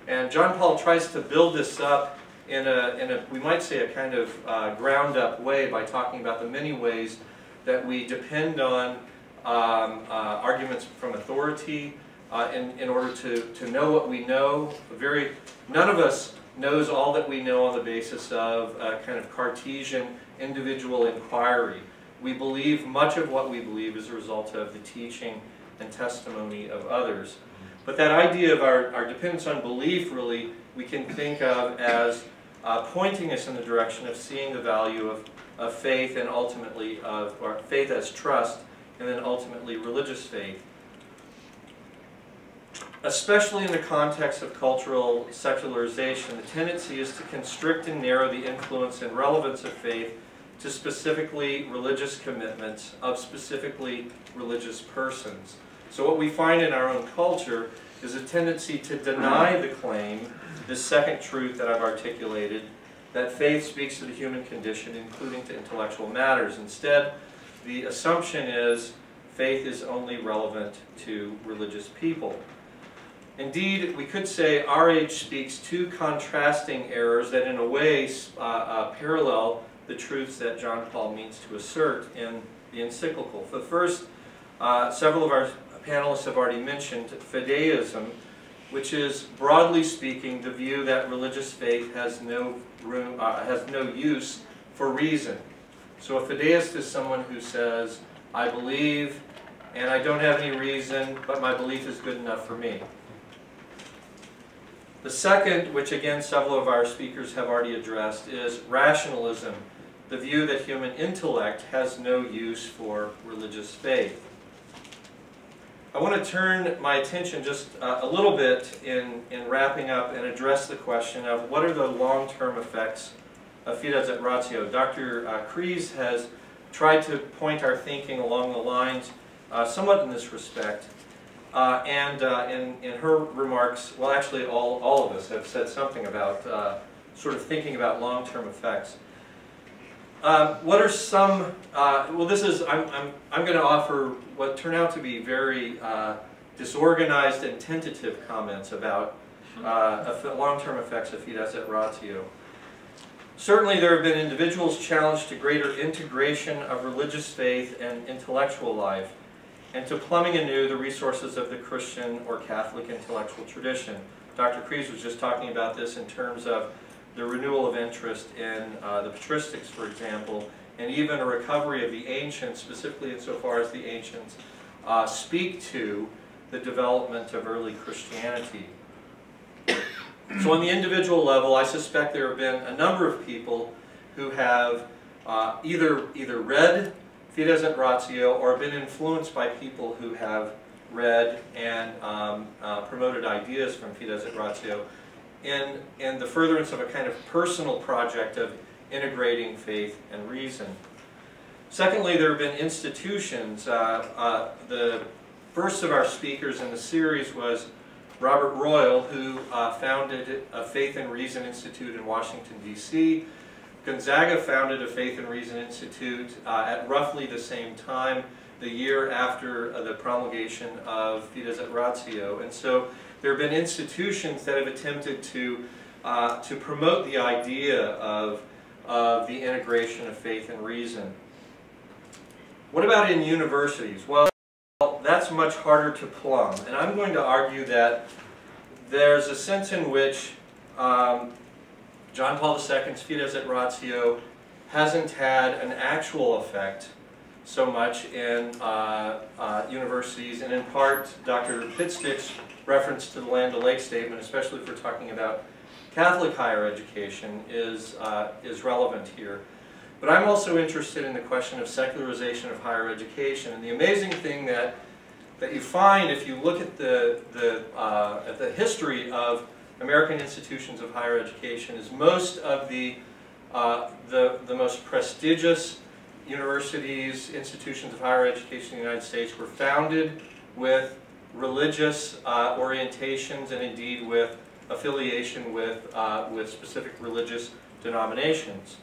and John Paul tries to build this up in a we might say, a kind of ground-up way by talking about the many ways that we depend on arguments from authority in order to know what we know. None of us knows all that we know on the basis of a kind of Cartesian individual inquiry. We believe much of what we believe is a result of the teaching and testimony of others. But that idea of our dependence on belief, really, we can think of as pointing us in the direction of seeing the value of faith, and ultimately or faith as trust, and then ultimately religious faith. Especially in the context of cultural secularization, the tendency is to constrict and narrow the influence and relevance of faith to specifically religious commitments of specifically religious persons. So what we find in our own culture is a tendency to deny the claim, this second truth that I've articulated, that faith speaks to the human condition, including to intellectual matters. Instead, the assumption is faith is only relevant to religious people. Indeed, we could say our age speaks two contrasting errors that in a way parallel the truths that John Paul means to assert in the encyclical. For the first, several of our panelists have already mentioned fideism, which is, broadly speaking, the view that religious faith has no use for reason. So a fideist is someone who says, I believe, and I don't have any reason, but my belief is good enough for me. The second, which again several of our speakers have already addressed, is rationalism, the view that human intellect has no use for religious faith. I want to turn my attention just a little bit in wrapping up and address the question of what are the long-term effects of Fides et Ratio. Dr. Kries has tried to point our thinking along the lines somewhat in this respect. In her remarks, well actually all of us have said something about sort of thinking about long-term effects. what are some, well this is, I'm going to offer what turn out to be very disorganized and tentative comments about long-term effects of Fides et Ratio. Certainly there have been individuals challenged to greater integration of religious faith and intellectual life, and to plumbing anew the resources of the Christian or Catholic intellectual tradition. Dr. Kries was just talking about this in terms of the renewal of interest in the patristics, for example, and even a recovery of the ancients, specifically insofar as the ancients speak to the development of early Christianity. So on the individual level, I suspect there have been a number of people who have either read Fides et Ratio or been influenced by people who have read and promoted ideas from Fides et Ratio in the furtherance of a kind of personal project of integrating faith and reason. Secondly, there have been institutions. The first of our speakers in the series was Robert Royal, who founded a Faith and Reason Institute in Washington, D.C. Gonzaga founded a Faith and Reason Institute at roughly the same time, the year after the promulgation of Fides et Ratio. And so there have been institutions that have attempted to promote the idea of the integration of faith and reason. What about in universities? Well, that's much harder to plumb, and I'm going to argue that there's a sense in which John Paul II's Fides et Ratio hasn't had an actual effect so much in universities, and in part Dr. Pitstick's reference to the Land O'Lakes statement, especially if we're talking about Catholic higher education, is relevant here. But I'm also interested in the question of secularization of higher education, and the amazing thing that you find if you look at the history of American institutions of higher education is most of the most prestigious universities, institutions of higher education in the United States were founded with religious orientations and indeed with affiliation with specific religious denominations.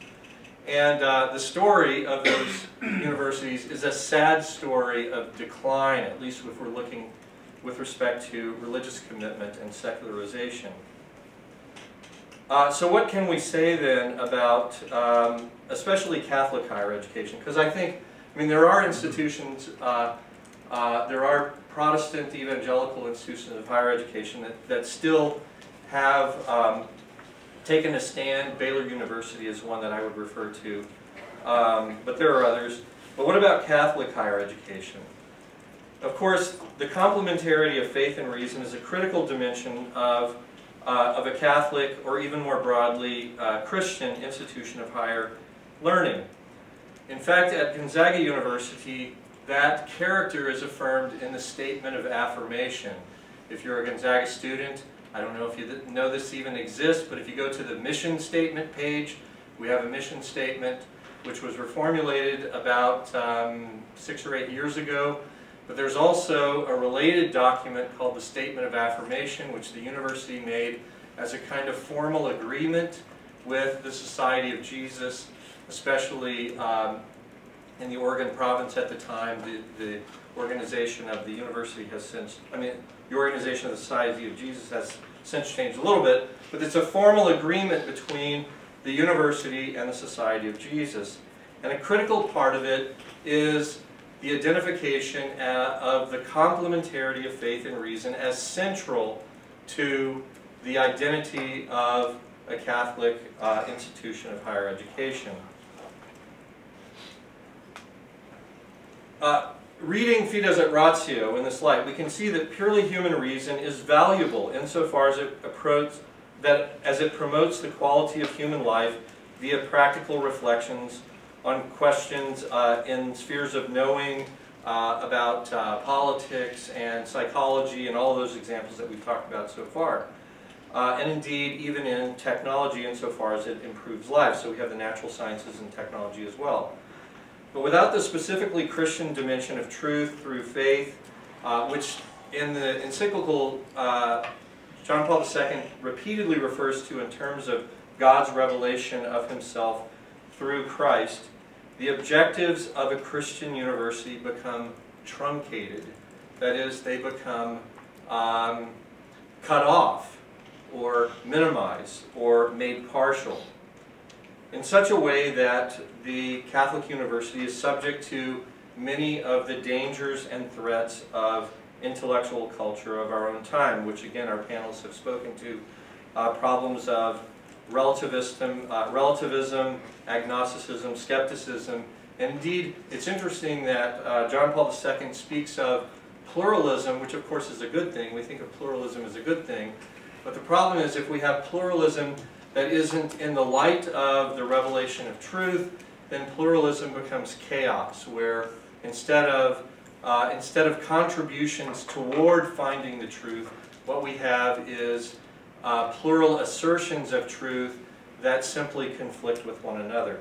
And the story of those universities is a sad story of decline, at least if we're looking with respect to religious commitment and secularization. So what can we say then about especially Catholic higher education? Because I mean, there are institutions, there are Protestant evangelical institutions of higher education that still have taken a stand. Baylor University is one that I would refer to, but there are others. But what about Catholic higher education? Of course, the complementarity of faith and reason is a critical dimension of a Catholic, or even more broadly, Christian institution of higher learning. In fact, at Gonzaga University, that character is affirmed in the Statement of Affirmation. If you're a Gonzaga student, I don't know if you know this even exists, but if you go to the mission statement page, we have a mission statement which was reformulated about 6 or 8 years ago. But there's also a related document called the Statement of Affirmation, which the university made as a kind of formal agreement with the Society of Jesus, especially in the Oregon province at the time. The organization of the university has since, the organization of the Society of Jesus has since changed a little bit, but it's a formal agreement between the university and the Society of Jesus. And a critical part of it is the identification of the complementarity of faith and reason as central to the identity of a Catholic institution of higher education. Reading Fides et Ratio in this light, we can see that purely human reason is valuable insofar as it promotes the quality of human life via practical reflections on questions in spheres of knowing about politics and psychology and all of those examples that we've talked about so far. And indeed, even in technology insofar as it improves lives. So we have the natural sciences and technology as well. But without the specifically Christian dimension of truth through faith, which in the encyclical John Paul II repeatedly refers to in terms of God's revelation of himself through Christ, the objectives of a Christian university become truncated. That is, they become cut off, or minimized, or made partial, in such a way that the Catholic University is subject to many of the dangers and threats of intellectual culture of our own time, which again our panelists have spoken to. Problems of relativism, agnosticism, skepticism. And indeed, it's interesting that John Paul II speaks of pluralism, which of course is a good thing. We think of pluralism as a good thing. But the problem is, if we have pluralism that isn't in the light of the revelation of truth, then pluralism becomes chaos, where instead of contributions toward finding the truth, what we have is plural assertions of truth that simply conflict with one another.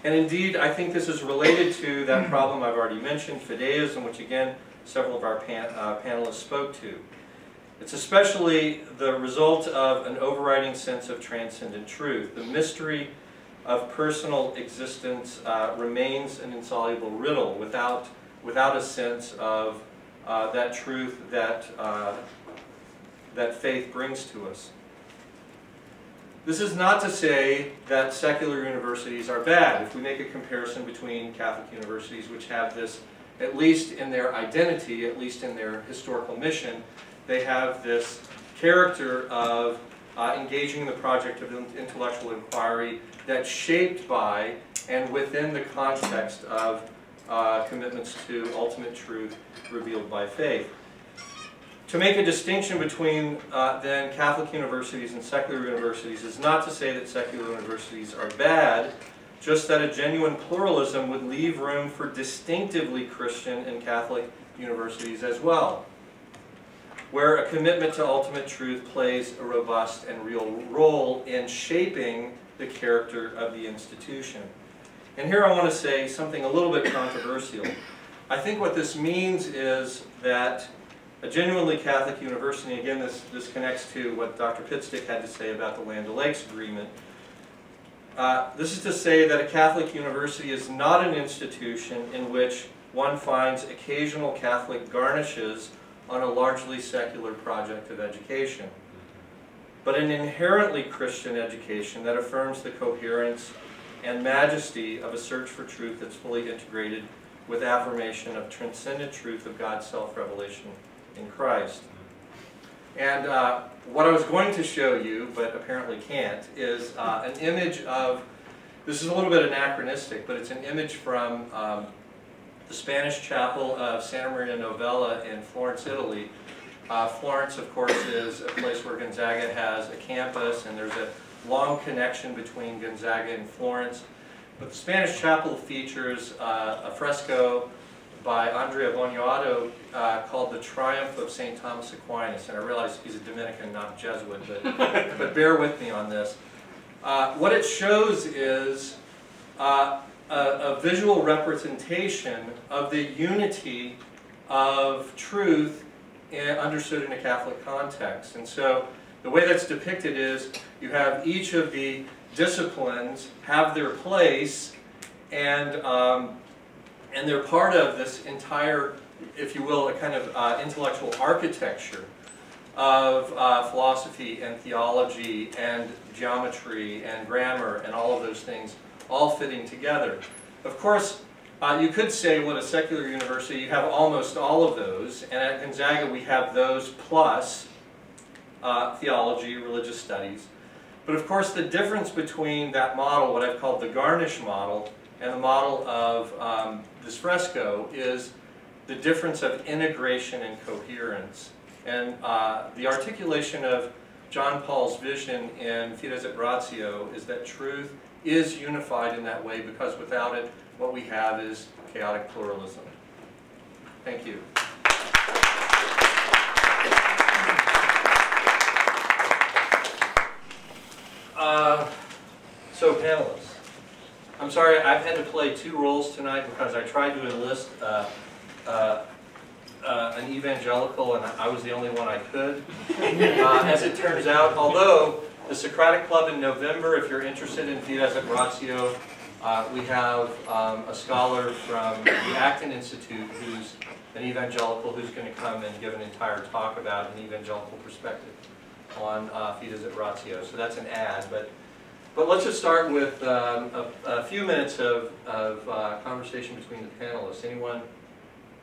And indeed, I think this is related to that problem I've already mentioned, fideism, which again, several of our panelists spoke to. It's especially the result of an overriding sense of transcendent truth. The mystery of personal existence remains an insoluble riddle without a sense of that truth that faith brings to us. This is not to say that secular universities are bad. If we make a comparison between Catholic universities, which have this, at least in their identity, at least in their historical mission, they have this character of engaging in the project of intellectual inquiry that's shaped by and within the context of commitments to ultimate truth revealed by faith. To make a distinction between then Catholic universities and secular universities is not to say that secular universities are bad, just that a genuine pluralism would leave room for distinctively Christian and Catholic universities as well, where a commitment to ultimate truth plays a robust and real role in shaping the character of the institution. And here I want to say something a little bit controversial. I think what this means is that a genuinely Catholic university, again this connects to what Dr. Pitstick had to say about the Land O'Lakes Agreement. This is to say that a Catholic university is not an institution in which one finds occasional Catholic garnishes on a largely secular project of education, but an inherently Christian education that affirms the coherence and majesty of a search for truth that's fully integrated with affirmation of transcendent truth of God's self-revelation in Christ. And what I was going to show you, but apparently can't, is an image of, this is a little bit anachronistic, but it's an image from the Spanish chapel of Santa Maria Novella in Florence, Italy. Florence, of course, is a place where Gonzaga has a campus, and there's a long connection between Gonzaga and Florence. But the Spanish chapel features a fresco by Andrea Boniato called The Triumph of St. Thomas Aquinas. And I realize he's a Dominican, not a Jesuit, but bear with me on this. What it shows is a visual representation of the unity of truth understood in a Catholic context. And so the way that's depicted is you have each of the disciplines have their place, and they're part of this entire, if you will, a kind of intellectual architecture of philosophy and theology and geometry and grammar and all of those things all fitting together. Of course, you could say, well, at a secular university you have almost all of those, and at Gonzaga we have those plus theology, religious studies. But of course the difference between that model, what I've called the garnish model, and the model of this fresco is the difference of integration and coherence. And the articulation of John Paul's vision in Fides et Ratio is that truth is unified in that way, because without it, what we have is chaotic pluralism. Thank you. So panelists, I'm sorry I've had to play two roles tonight because I tried to enlist an evangelical, and I was the only one I could. As it turns out, although The Socratic Club in November, if you're interested in Fides et Ratio, we have a scholar from the Acton Institute who's an evangelical who's going to come and give an entire talk about an evangelical perspective on Fides et Ratio. So that's an ad, but let's just start with a few minutes of conversation between the panelists. Anyone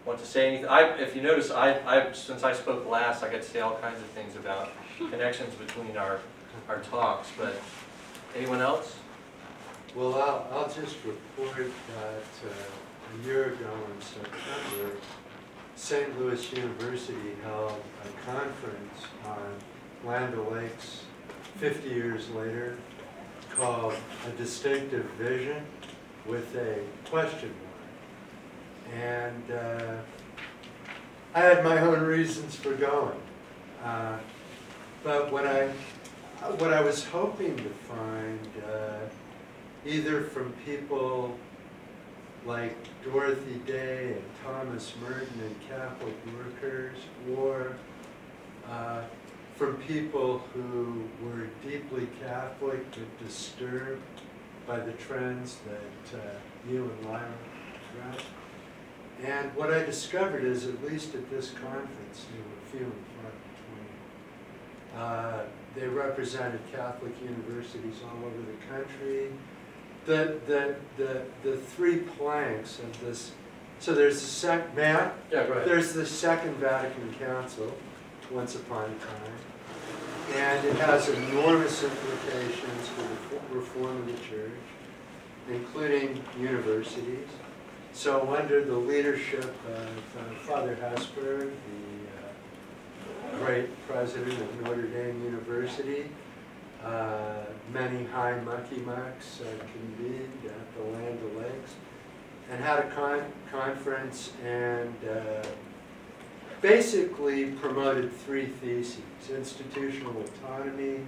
want to say anything? If you notice, since I spoke last, I got to say all kinds of things about connections between our talks, but anyone else? Well, I'll just report that a year ago in September, St. Louis University held a conference on Land O'Lakes 50 years later called A Distinctive Vision with a question mark. And I had my own reasons for going. But what I was hoping to find, either from people like Dorothy Day and Thomas Merton and Catholic workers, or from people who were deeply Catholic but disturbed by the trends that you and Lyra addressed. And what I discovered is, at least at this conference, there were few and far between. They represented Catholic universities all over the country. The three planks of this, so there's the there's the Second Vatican Council, once upon a time, and it has enormous implications for the reform of the church, including universities. So under the leadership of Father Hesper, the great president of Notre Dame University, many high mucky-mucks convened at the Land O'Lakes and had a conference and basically promoted three theses: institutional autonomy,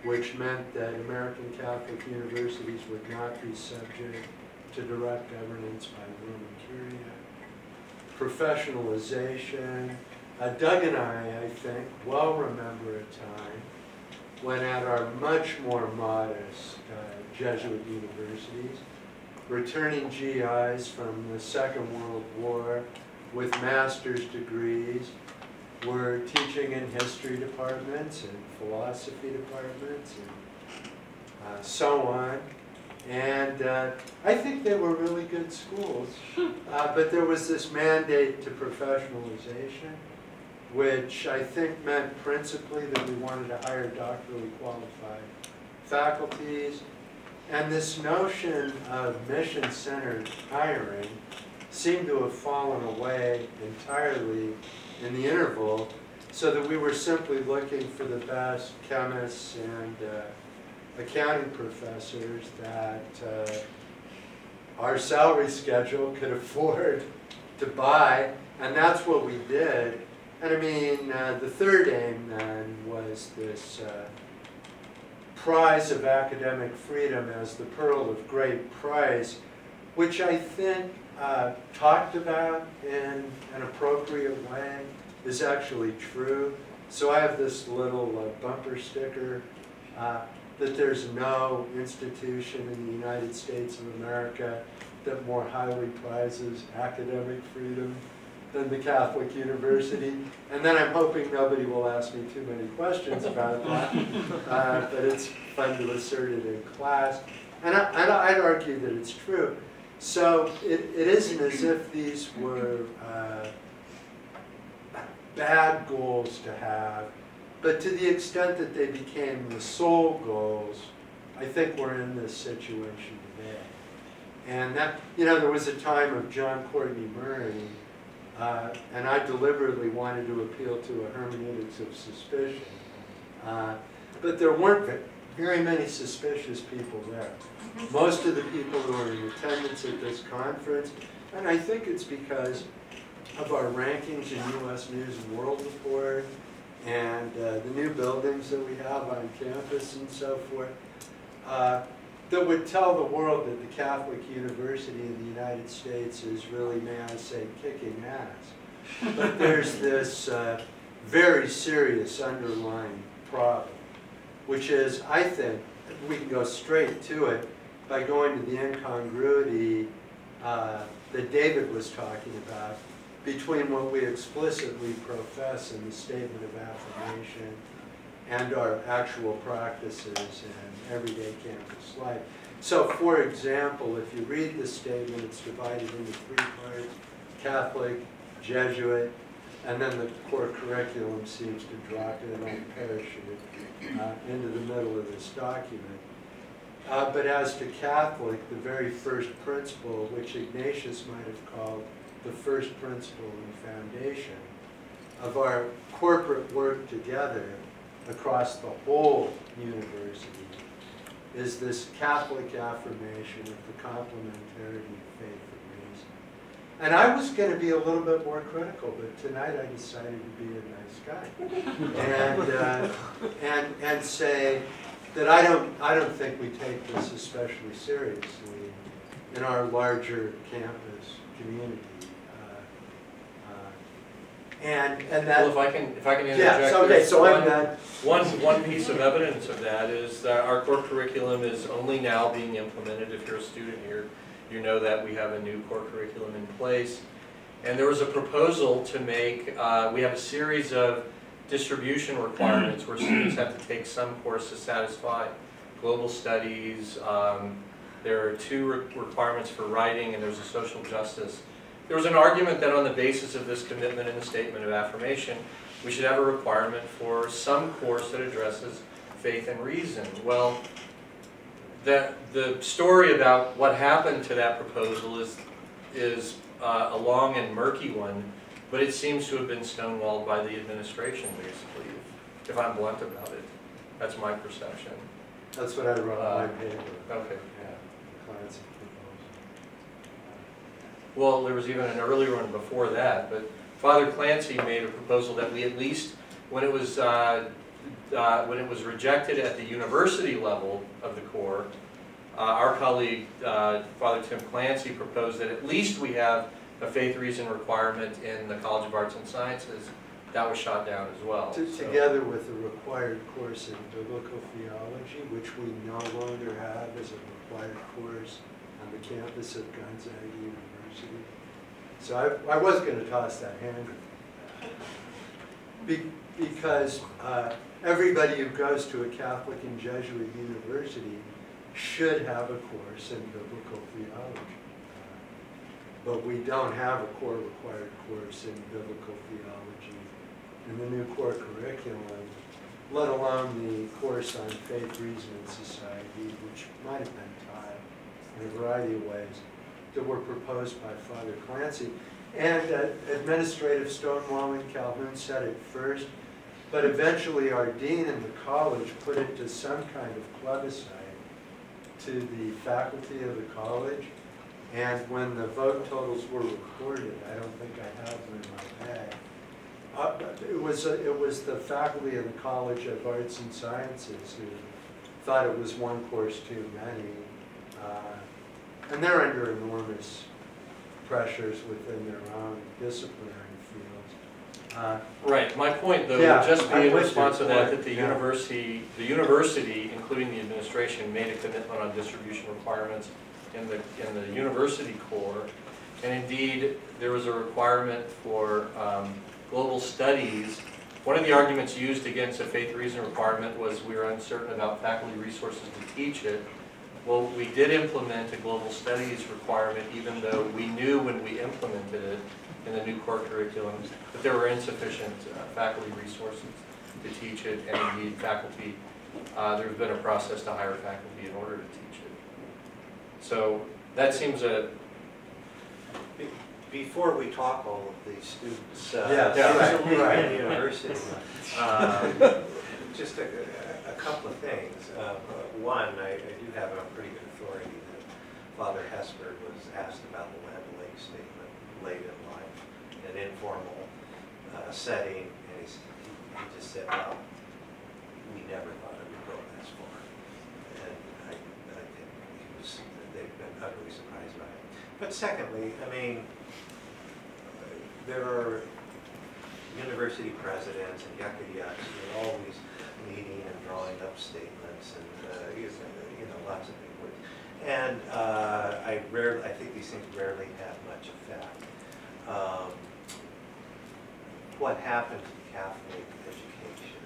which meant that American Catholic universities would not be subject to direct governance by Roman Curia; professionalization. Doug and I think, well remember a time when at our much more modest Jesuit universities, returning GIs from the Second World War with master's degrees were teaching in history departments and philosophy departments and so on. And I think they were really good schools, but there was this mandate to professionalization, which I think meant principally that we wanted to hire doctorally qualified faculties. And this notion of mission-centered hiring seemed to have fallen away entirely in the interval, so that we were simply looking for the best chemists and accounting professors that our salary schedule could afford to buy, and that's what we did. And I mean, the third aim then was this prize of academic freedom as the pearl of great price, which I think talked about in an appropriate way is actually true. So I have this little bumper sticker that there's no institution in the United States of America that more highly prizes academic freedom than the Catholic University. And then I'm hoping nobody will ask me too many questions about that, but it's fun to assert it in class. And I'd argue that it's true. So it isn't as if these were bad goals to have, but to the extent that they became the sole goals, I think we're in this situation today. And that, you know, there was a time of John Courtney Murray, and I deliberately wanted to appeal to a hermeneutics of suspicion, but there weren't very many suspicious people there. Most of the people who were in attendance at this conference, and I think it's because of our rankings in U.S. News and World Report and the new buildings that we have on campus and so forth, that would tell the world that the Catholic University in the United States is really, may I say, kicking ass. But there's this very serious underlying problem. which is, I think, we can go straight to it by going to the incongruity that David was talking about between what we explicitly profess in the statement of affirmation and our actual practices and everyday campus life. So, for example, if you read the statement, it's divided into 3 parts: Catholic, Jesuit, and then the core curriculum seems to drop in and parachute into the middle of this document. But as to Catholic, the very first principle, which Ignatius might have called the first principle and foundation of our corporate work together across the whole university, is this Catholic affirmation of the complementarity of faith and reason. And I was going to be a little bit more critical, but tonight I decided to be a nice guy and say that I don't think we take this especially seriously in our larger campus community. And that, Well, if I can interject, yeah, so, okay, so I'm not. One piece of evidence of that is that our core curriculum is only now being implemented. If you're a student here, you know that we have a new core curriculum in place. And there was a proposal to make, we have a series of distribution requirements where students have to take some course to satisfy global studies. There are 2 requirements for writing, and there's a social justice. There was an argument that on the basis of this commitment in the statement of affirmation, we should have a requirement for some course that addresses faith and reason. Well, the story about what happened to that proposal is a long and murky one, but it seems to have been stonewalled by the administration, basically, if I'm blunt about it. That's my perception. That's what I wrote on my paper. Okay. Yeah, the client's proposal. Well, there was even an earlier one before that, but Father Clancy made a proposal that we at least, when it was rejected at the university level of the core, our colleague, Father Tim Clancy, proposed that at least we have a faith reason requirement in the College of Arts and Sciences. That was shot down as well. Together with the required course in biblical theology, which we no longer have as a required course on the campus of Gonzaga University. So I was going to toss that hand because everybody who goes to a Catholic and Jesuit university should have a course in biblical theology. But we don't have a core required course in biblical theology in the new core curriculum, let alone the course on faith, reason, and society, which might have been taught in a variety of ways that were proposed by Father Clancy. And administrative stonewalling, Calhoun said it first, but eventually our dean in the college put it to some kind of plebiscite to the faculty of the college. And when the vote totals were recorded, I don't think I have them in my bag, it was the faculty of the College of Arts and Sciences who thought it was one course too many. And they're under enormous pressures within their own disciplinary fields. Right. My point, though, Yeah, would just be I'm in with response you. to that, that the Yeah. university, including the administration, made a commitment on distribution requirements in the university core, and indeed there was a requirement for global studies. One of the arguments used against a faith reason requirement was we were uncertain about faculty resources to teach it. Well, we did implement a global studies requirement, even though we knew when we implemented it in the new core curriculum that there were insufficient faculty resources to teach it, and indeed faculty, there's been a process to hire faculty in order to teach it. So that seems a... Before we talk all of these students, right. university, just a couple of things. One, I do have it on pretty good authority that Father Hesper was asked about the Land Lake statement late in life, in an informal setting, and he just said, well, we never thought it would go this far. And I think they've been utterly surprised by it. But secondly, I mean, there are university presidents and yucca-yucks who are always meeting and drawing up statements and using, lots of big words. And I think these things rarely have much effect. What happened to Catholic education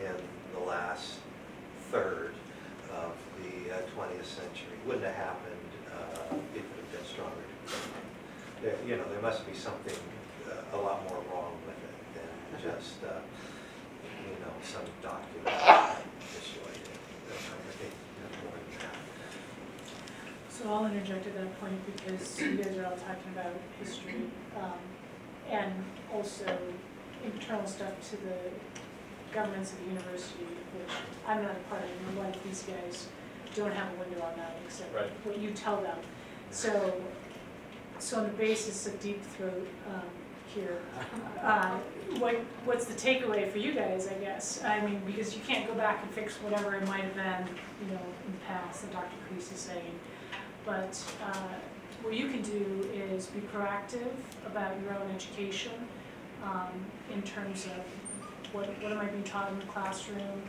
in the last third of the 20th century wouldn't have happened if it had been stronger. There must be something a lot more wrong with it than just some document destroyed it. I think more than that. So I'll interject at that point because you guys are all talking about history and also internal stuff to the governments of the university, which I'm not a part of, and like these guys don't have a window on that except what you tell them. So on the basis of deep throat here, what's the takeaway for you guys, I guess? I mean, because you can't go back and fix whatever it might have been, in the past that Dr. Kries is saying. But what you can do is be proactive about your own education in terms of what am I being taught in the classroom?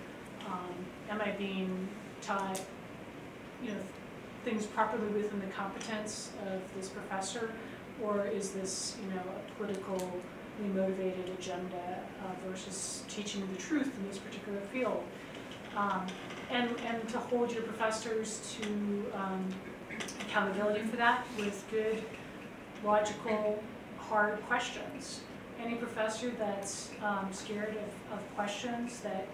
Am I being taught, things properly within the competence of this professor, or is this, a politically motivated agenda versus teaching the truth in this particular field? And to hold your professors to accountability for that with good, logical, hard questions. Any professor that's scared of questions that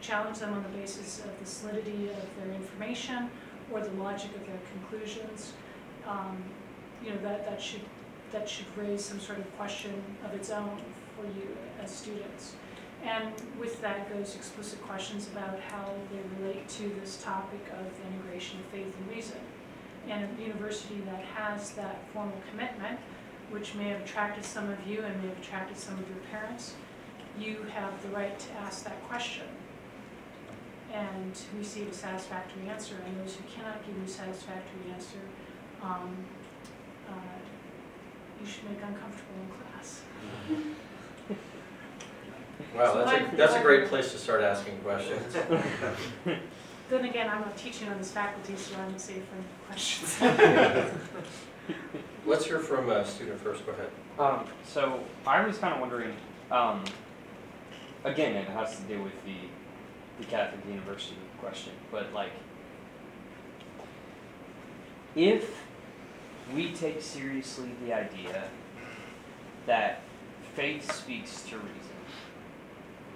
challenge them on the basis of the solidity of their information or the logic of their conclusions, that should raise some sort of question of its own for you as students. And with that goes explicit questions about how they relate to this topic of the integration of faith and reason. And a university that has that formal commitment, which may have attracted some of you and may have attracted some of your parents, you have the right to ask that question and receive a satisfactory answer. And those who cannot give you a satisfactory answer, you should make uncomfortable in class. Wow, that's a great place to start asking questions. Then again, I'm not teaching on this faculty, so I'm safe from questions. Let's hear from a student first. Go ahead. So I was kind of wondering, again, it has to do with the Catholic University question, but if we take seriously the idea that faith speaks to reason,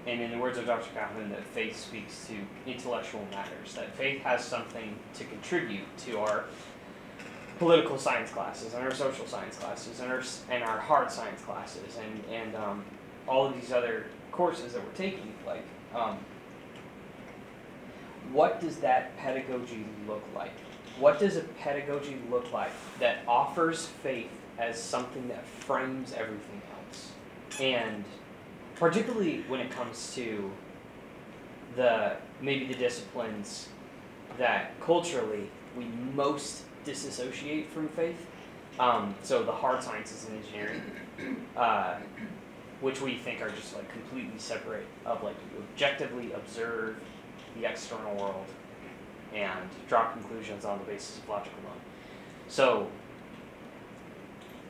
and in the words of Dr. Calhoun, that faith speaks to intellectual matters, that faith has something to contribute to our political science classes and our social science classes and our hard science classes and all of these other courses that we're taking, what does that pedagogy look like? What does a pedagogy look like that offers faith as something that frames everything else? And particularly when it comes to maybe the disciplines that culturally we most disassociate from faith. So the hard sciences and engineering, which we think are just completely separate of you objectively observe the external world and draw conclusions on the basis of logic alone. So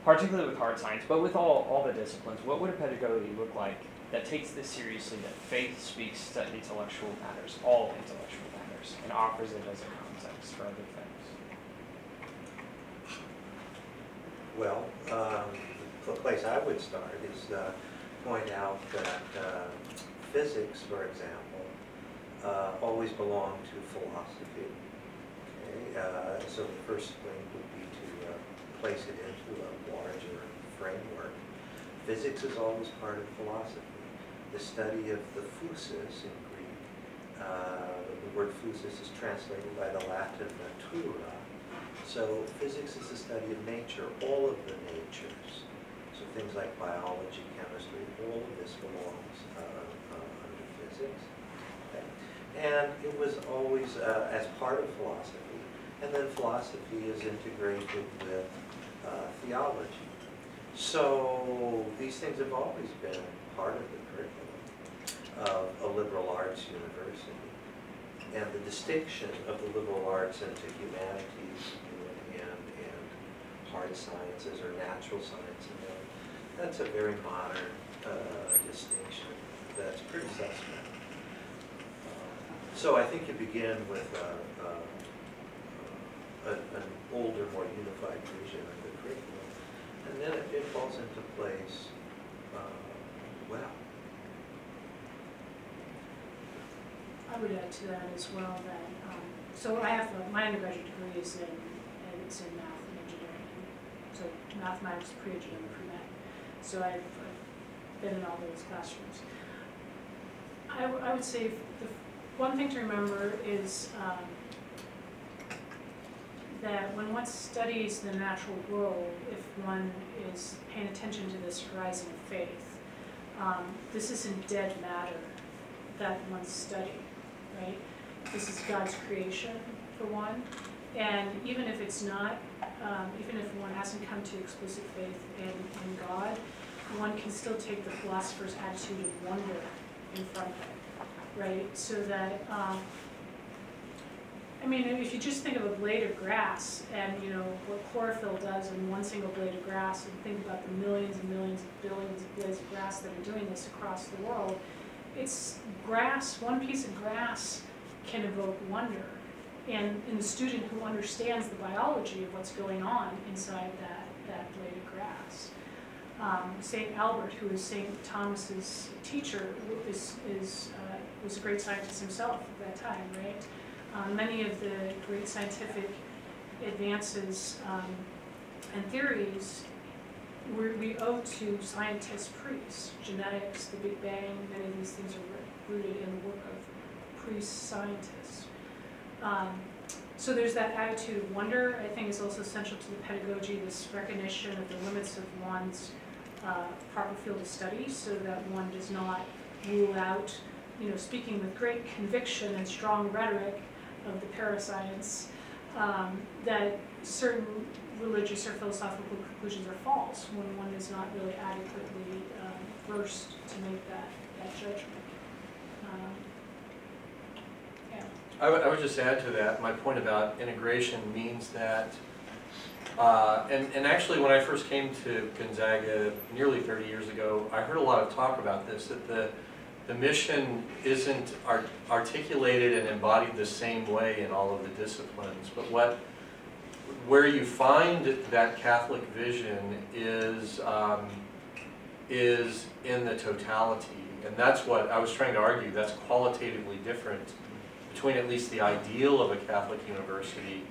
particularly with hard science, but with all the disciplines, what would a pedagogy look like that takes this seriously, that faith speaks to intellectual matters, all intellectual matters, and offers it as a context for other things? Well, the place I would start is point out that physics, for example, always belonged to philosophy. Okay? So the first thing would be to place it into a larger framework. Physics is always part of philosophy. The study of the physis in Greek, the word physis is translated by the Latin natura. So physics is the study of nature, all of the natures. So things like biology, chemistry, all of this belongs under physics. Okay? And it was always as part of philosophy. And then philosophy is integrated with theology. So these things have always been part of the curriculum. of a liberal arts university. And the distinction of the liberal arts into humanities and hard sciences or natural sciences, that's a very modern distinction that's pretty suspect. So I think you begin with an older, more unified vision of the curriculum, and then it falls into place well. I would add to that as well that, so I have, my undergraduate degree is in math and engineering, so mathematics, pre-gen and pre-med. So I've been in all those classrooms. I would say the one thing to remember is that when one studies the natural world, if one is paying attention to this horizon of faith, this isn't dead matter that one's studying, right? This is God's creation, for one, and even if it's not, even if one hasn't come to explicit faith in God, one can still take the philosopher's attitude of wonder in front of it, right? So that, I mean, if you just think of a blade of grass and, you know, what chlorophyll does in one single blade of grass, and think about the millions and millions, billions of blades of grass that are doing this across the world, it's grass, one piece of grass can evoke wonder. And in the student who understands the biology of what's going on inside that blade of grass. St. Albert, who is St. Thomas's teacher, was a great scientist himself at that time, right? Many of the great scientific advances and theories we owe to scientists, priests, genetics, the Big Bang. Many of these things are rooted in the work of priest-scientists. So there's that attitude of wonder, I think, is also essential to the pedagogy, this recognition of the limits of one's proper field of study, so that one does not rule out, you know, speaking with great conviction and strong rhetoric of the parascience, that certain religious or philosophical conclusions are false when one is not really adequately versed to make that judgment. Yeah. I would just add to that, my point about integration means that, and actually when I first came to Gonzaga nearly 30 years ago, I heard a lot of talk about this, that the mission isn't articulated and embodied the same way in all of the disciplines, but where you find that Catholic vision is in the totality, and that's what I was trying to argue. That's qualitatively different between at least the ideal of a Catholic university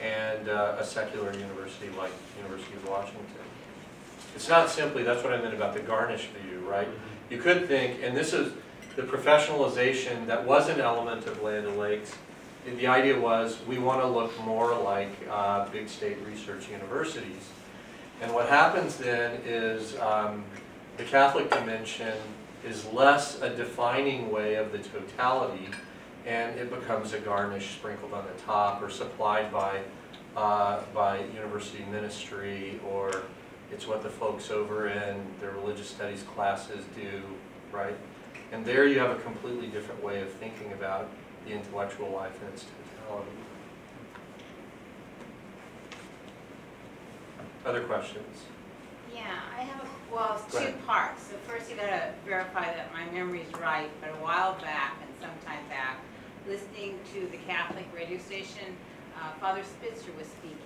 and a secular university like University of Washington. It's not simply, that's what I meant about the garnish view, right? You could think, and this is the professionalization that was an element of Land O'Lakes. The idea was we want to look more like big state research universities. And what happens then is the Catholic dimension is less a defining way of the totality, and it becomes a garnish sprinkled on the top or supplied by university ministry, or it's what the folks over in their religious studies classes do, right? And there you have a completely different way of thinking about the intellectual life in its totality. Other questions? Yeah, I have it's two parts. So first you gotta verify that my memory's right, but a while back and some time back, listening to the Catholic radio station, Father Spitzer was speaking.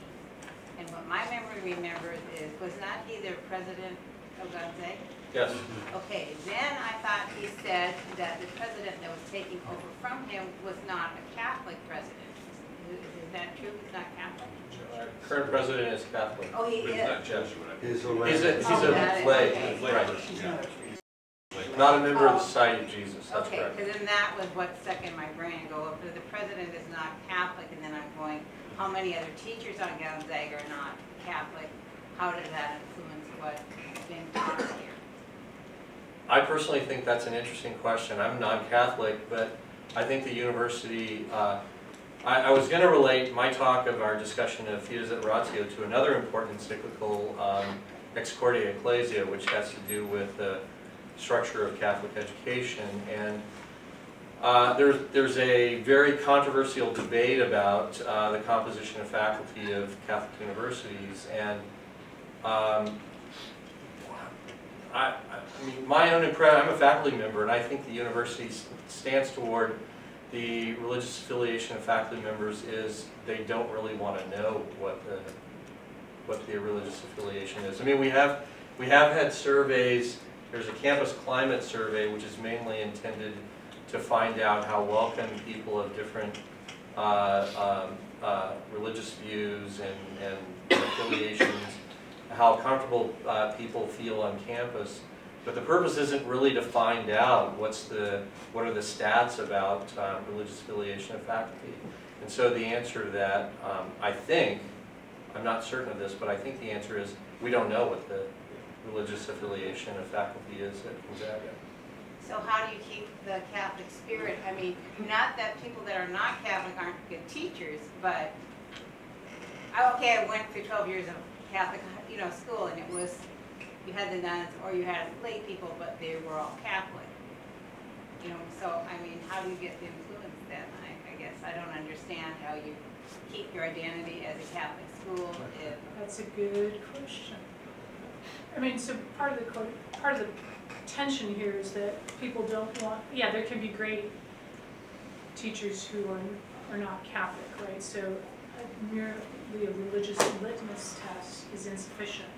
And what my memory remembers is, was not he the president of Gonzaga? Yes. Okay, then I thought he said that the president that was taking over from him was not a Catholic president. Is that true? He's not Catholic? Our current president is Catholic. Oh, he But he's is? not Jesuit. He's a He's a got it. lay, Okay. right. Yeah. Not a member of the Society of Jesus, that's Okay, correct. because then that was what stuck in my brain. Go, if the president is not Catholic, and then I'm going, how many other teachers on Gonzaga are not Catholic? How does that influence what's being taught here? I personally think that's an interesting question. I'm non-Catholic, but I think the university, I was going to relate my talk of our discussion of Fides et Ratio to another important encyclical, Ex Corde Ecclesia, which has to do with the structure of Catholic education. And there's a very controversial debate about the composition of faculty of Catholic universities. And I mean, my own impression, I'm a faculty member, and I think the university stands toward the religious affiliation of faculty members is they don't really want to know what the religious affiliation is. I mean, we have had surveys. There's a campus climate survey, which is mainly intended to find out how welcome people of different religious views and affiliations, how comfortable people feel on campus. But the purpose isn't really to find out what are the stats about religious affiliation of faculty. And so the answer to that, I think, I'm not certain of this, but I think the answer is we don't know what the religious affiliation of faculty is at Gonzaga. So how do you keep the Catholic spirit? I mean, not that people that are not Catholic aren't good teachers, but I went through 12 years of Catholic, school, and it was, you had the nuns or you had lay people, but they were all Catholic. So I mean, how do you get the influence then? I guess I don't understand how you keep your identity as a Catholic school if... That's a good question. I mean, so part of the tension here is that people don't want, there can be great teachers who are not Catholic, right? So merely a religious litmus test is insufficient.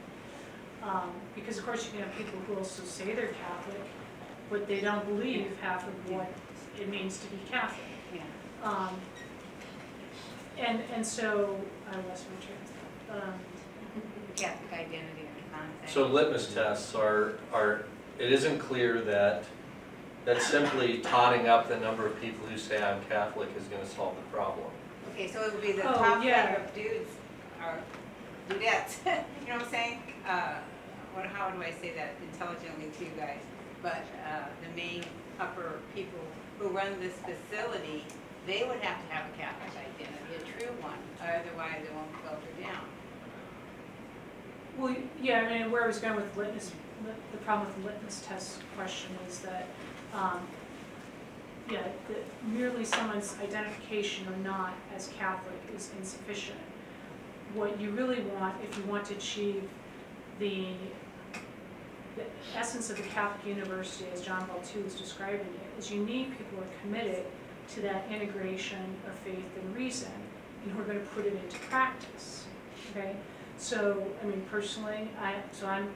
Because of course you can have people who also say they're Catholic, but they don't believe half of what it means to be Catholic. Yeah. And so, I lost my train of thought. Catholic identity and concept. So litmus tests are it isn't clear that simply totting up the number of people who say I'm Catholic is going to solve the problem. Okay, so it would be the top layer of dudes or dudettes. You know what I'm saying? How do I say that intelligently to you guys? But the main upper people who run this facility, they would have to have a Catholic identity, a true one, otherwise it won't filter down. Well, yeah, I mean, where I was going with litmus, the problem with the litmus test question is that, that merely someone's identification or not as Catholic is insufficient. What you really want, if you want to achieve the essence of a Catholic university, as John Paul II is describing it, is you need people who are committed to that integration of faith and reason, and who are going to put it into practice. Okay, so I mean, personally, I'm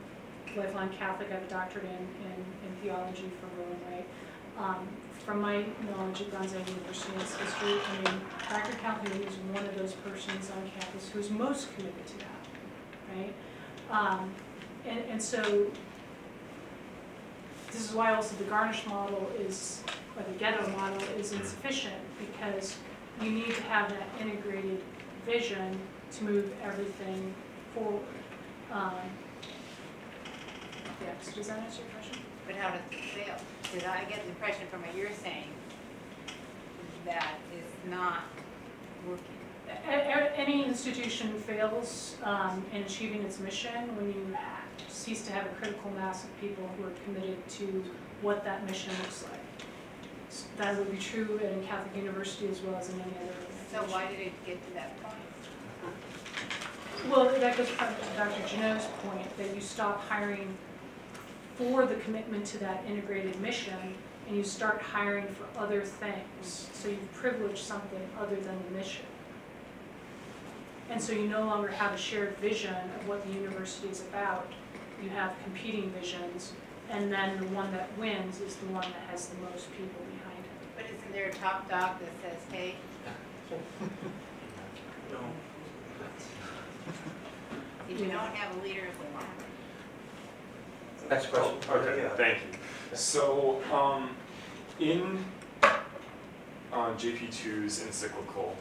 lifelong Catholic. I have a doctorate in theology from Rome, right? From my knowledge of Gonzaga University and its history, I mean, Dr. Calhoun is one of those persons on campus who's most committed to that, right? And so this is why also the garnish model or the ghetto model is insufficient, because you need to have that integrated vision to move everything forward. So does that answer your question? But how does it fail? Because I get the impression from what you're saying that is not working. Any institution fails in achieving its mission when you cease to have a critical mass of people who are committed to what that mission looks like. So that would be true at a Catholic university as well as in any other organization. So why did it get to that point? Well, that goes back to Dr. Jeannot's point, that you stop hiring for the commitment to that integrated mission, and you start hiring for other things. So you privilege something other than the mission. And so you no longer have a shared vision of what the university is about. You have competing visions, and then the one that wins is the one that has the most people behind it. But isn't there a top dog that says, hey? No. If you don't have a leader, it's a lot. Next question. Okay, Yeah. thank you. So, in JP2's encyclical,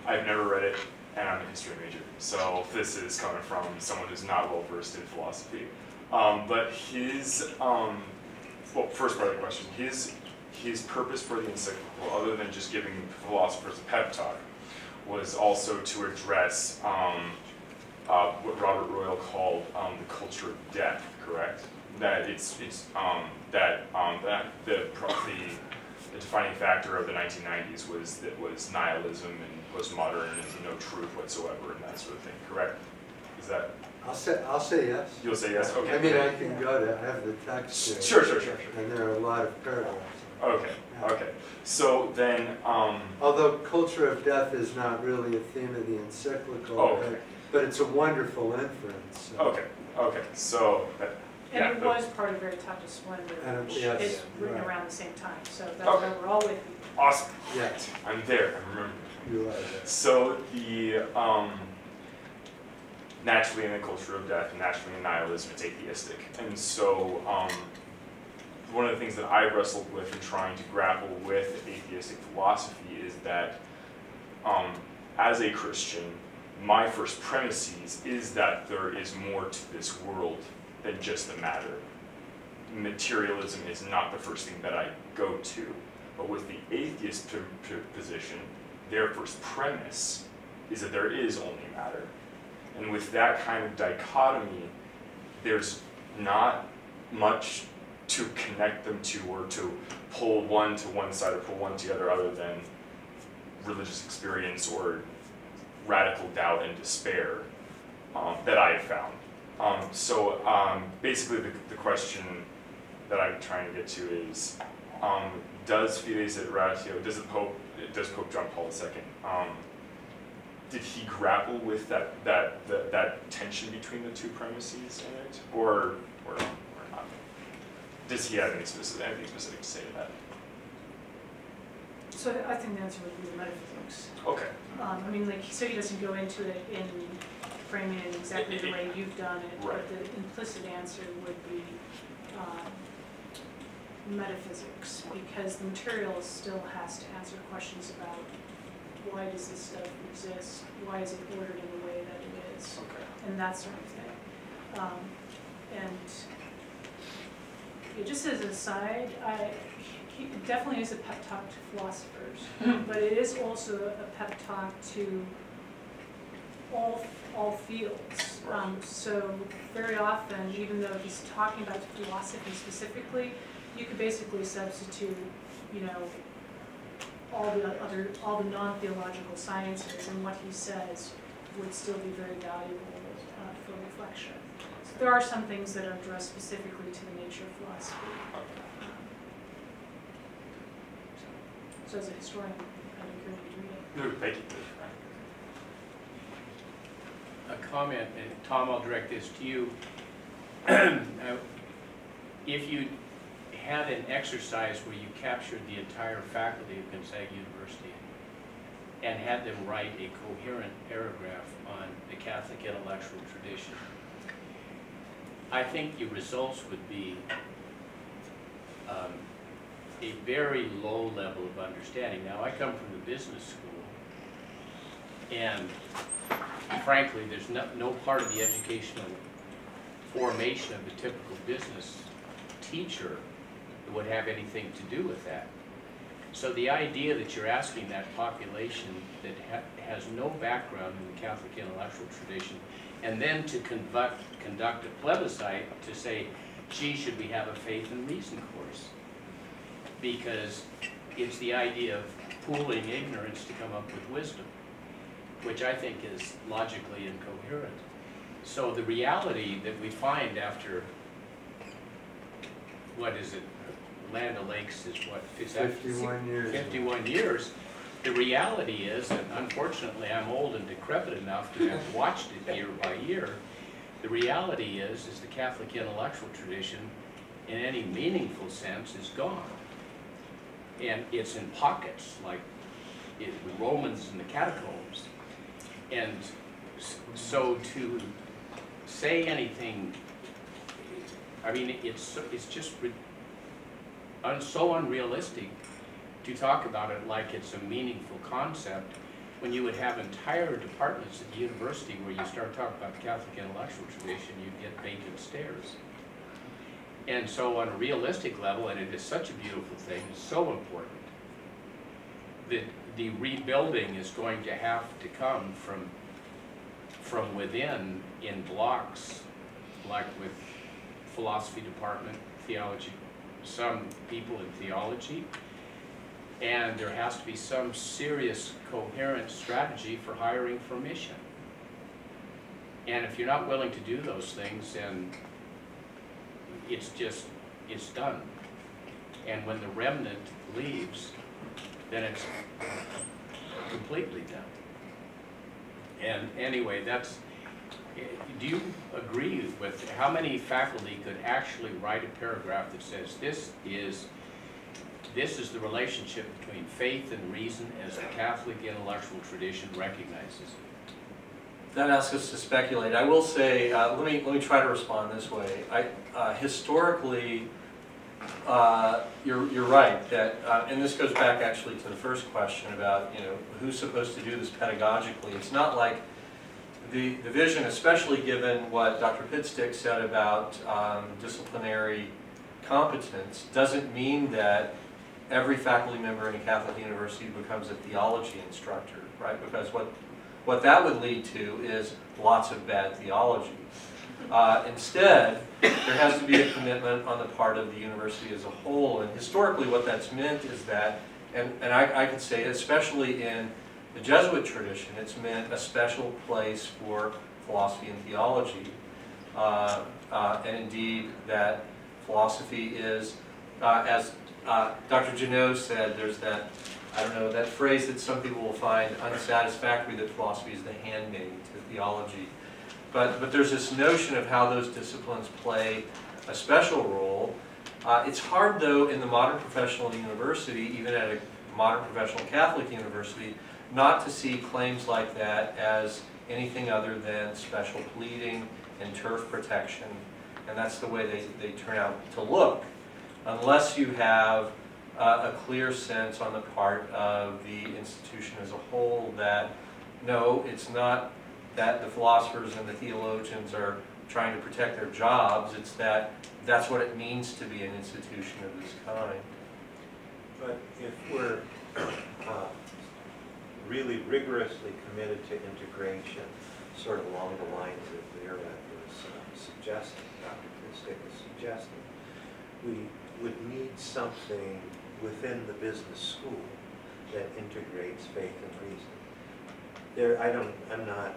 I've never read it, and I'm a history major, so this is coming from someone who's not well versed in philosophy. But his, well, first part of the question, his purpose for the encyclical, other than just giving philosophers a pep talk, was also to address what Robert Royal called the culture of death, correct? that the defining factor of the 1990s was nihilism and postmodern and no truth whatsoever and that sort of thing. Correct? Is that? I'll say yes. You'll say yes. Okay. I mean, I can go to, I have the text here. Sure. And there are a lot of paragraphs. Okay. Okay. So then, although culture of death is not really a theme of the encyclical, okay. but it's a wonderful inference. So. Okay. So. And it was part of Veritatis Splendor, which yes, is written right. around the same time, so that's why we're all with you. Awesome. Yes. I'm there. I remember. You are there. So the naturally in the culture of death, naturally in nihilism, it's atheistic, and so one of the things that I wrestled with in trying to grapple with atheistic philosophy is that as a Christian, my first premises is that there is more to this world than just the matter. Materialism is not the first thing that I go to, but with the atheist position, their first premise is that there is only matter. And with that kind of dichotomy, there's not much to connect them to or to pull one to one side or pull one to the other than religious experience or radical doubt and despair that I have found. So basically the question that I'm trying to get to is, does Fides et Ratio, does Pope John Paul II, did he grapple with that tension between the two premises in it, or not? Does he have anything specific to say to that? So I think the answer would be the metaphysics. Okay. I mean, like, so he doesn't go into it in framing it exactly the way you've done it, right. but the implicit answer would be metaphysics, because the material still has to answer questions about why does this stuff exist, why is it ordered in the way that it is, Okay. and that sort of thing. And just as an aside, it definitely is a pep talk to philosophers, but it is also a pep talk to all fields. So very often, even though he's talking about philosophy specifically, you could basically substitute, all the non-theological sciences, and what he says would still be very valuable for reflection. So there are some things that are addressed specifically to the nature of philosophy. So as a historian, I'd encourage you to read it. No, thank you. A comment, and Tom, I'll direct this to you. If you had an exercise where you captured the entire faculty of Gonzaga University and had them write a coherent paragraph on the Catholic intellectual tradition, I think your results would be a very low level of understanding. Now, I come from the business school, and frankly, there's no part of the educational formation of the typical business teacher that would have anything to do with that. So the idea that you're asking that population that has no background in the Catholic intellectual tradition, and then to conduct a plebiscite to say, gee, should we have a faith and reason course? Because it's the idea of pooling ignorance to come up with wisdom, which I think is logically incoherent. So the reality that we find after, what is it, Land O'Lakes is what? Is that 51 years. 51 years. The reality is, and unfortunately I'm old and decrepit enough to have watched it year by year, the reality is the Catholic intellectual tradition, in any meaningful sense, is gone. And it's in pockets, like the Romans in the catacombs. And so to say anything, I mean, it's just so unrealistic to talk about it like it's a meaningful concept when you would have entire departments at the university where you start talking about the Catholic intellectual tradition, you get vacant stares. And so on a realistic level, and it is such a beautiful thing, it's so important, that the rebuilding is going to have to come from within in blocks, like with philosophy department, theology, some people in theology, and there has to be some serious coherent strategy for hiring for mission. And if you're not willing to do those things, then it's done. And when the remnant leaves, then it's completely done. And anyway, do you agree with how many faculty could actually write a paragraph that says this is the relationship between faith and reason as the Catholic intellectual tradition recognizes it? That asks us to speculate. I will say, let me try to respond this way. Historically, you're right that, and this goes back actually to the first question about who's supposed to do this pedagogically. It's not like the vision, especially given what Dr. Pitstick said about disciplinary competence, doesn't mean that every faculty member in a Catholic university becomes a theology instructor, right? Because what that would lead to is lots of bad theology. Instead, there has to be a commitment on the part of the university as a whole, and historically what that's meant is that, and I could say especially in the Jesuit tradition, it's meant a special place for philosophy and theology, and indeed that philosophy is, as Dr. Jeannot said, there's that, I don't know, that phrase that some people will find unsatisfactory, that philosophy is the handmaid to theology. But there's this notion of how those disciplines play a special role. It's hard, though, in the modern professional university, even at a modern professional Catholic university, not to see claims like that as anything other than special pleading and turf protection. And that's the way they turn out to look, unless you have a clear sense on the part of the institution as a whole that, no, it's not that the philosophers and the theologians are trying to protect their jobs, it's that that's what it means to be an institution of this kind. But if we're really rigorously committed to integration, sort of along the lines that Lyra was suggesting, Dr. Pitstick was suggesting, we would need something within the business school that integrates faith and reason. I'm not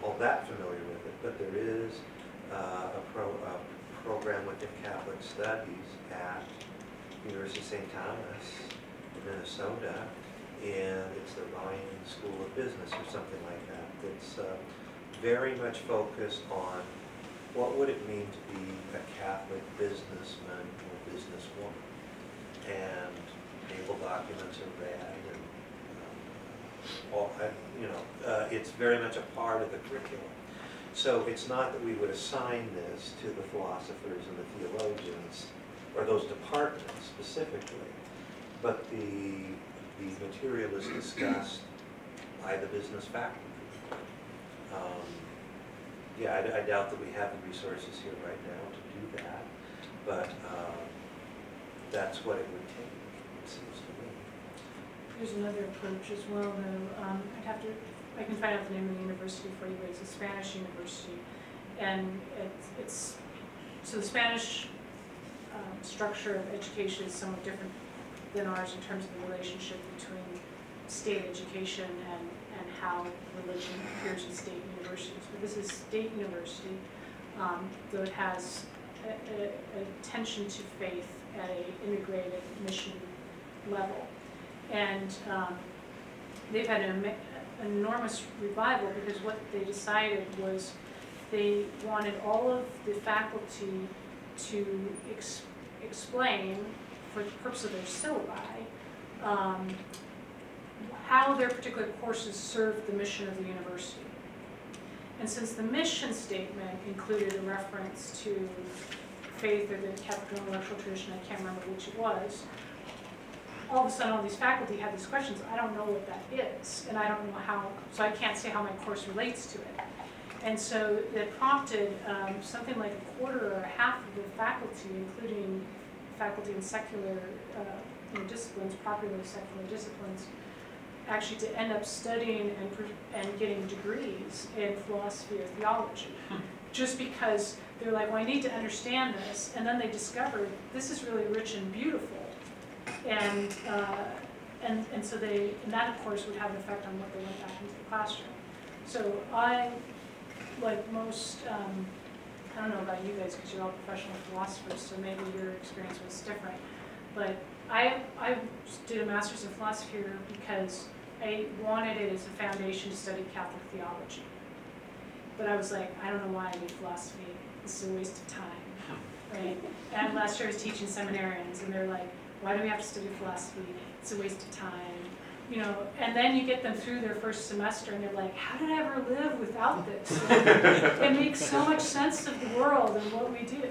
all that familiar with it, but there is a program within Catholic Studies at University of St. Thomas, Minnesota, and it's the Ryan School of Business or something like that. It's very much focused on what would it mean to be a Catholic businessman or businesswoman, and naval documents are read, and it's very much a part of the curriculum. So it's not that we would assign this to the philosophers and the theologians, or those departments specifically, but the material is discussed by the business faculty. Yeah, I doubt that we have the resources here right now to do that, but that's what it would take, it seems to me. There's another approach as well, though. I can find out the name of the university for you, but it's a Spanish university. And so the Spanish structure of education is somewhat different than ours in terms of the relationship between state education and how religion appears in state universities. But this is state university, though it has a attention to faith at an integrated mission level. And they've had an enormous revival because what they decided was they wanted all of the faculty to explain, for the purpose of their syllabi, how their particular courses served the mission of the university. And since the mission statement included a reference to faith or the Catholic intellectual tradition, I can't remember which it was, all of a sudden all these faculty had these questions. I don't know what that is, and I don't know how, so I can't say how my course relates to it. And so it prompted something like a quarter or a half of the faculty, including faculty in secular disciplines, popular secular disciplines, actually to end up studying and getting degrees in philosophy or theology. just because they're like, well, I need to understand this, and then they discovered this is really rich and beautiful, and so and that of course would have an effect on what they went back into the classroom. So I, like most, I don't know about you guys because you're all professional philosophers, so maybe your experience was different, but I did a master's in philosophy here because I wanted it as a foundation to study Catholic theology. But I was like, I don't know why I did philosophy. This is a waste of time, right? And last year I was teaching seminarians, and they're like, why do we have to study philosophy? It's a waste of time. You know, and then you get them through their first semester, and they're like, how did I ever live without this? It makes so much sense of the world and what we do,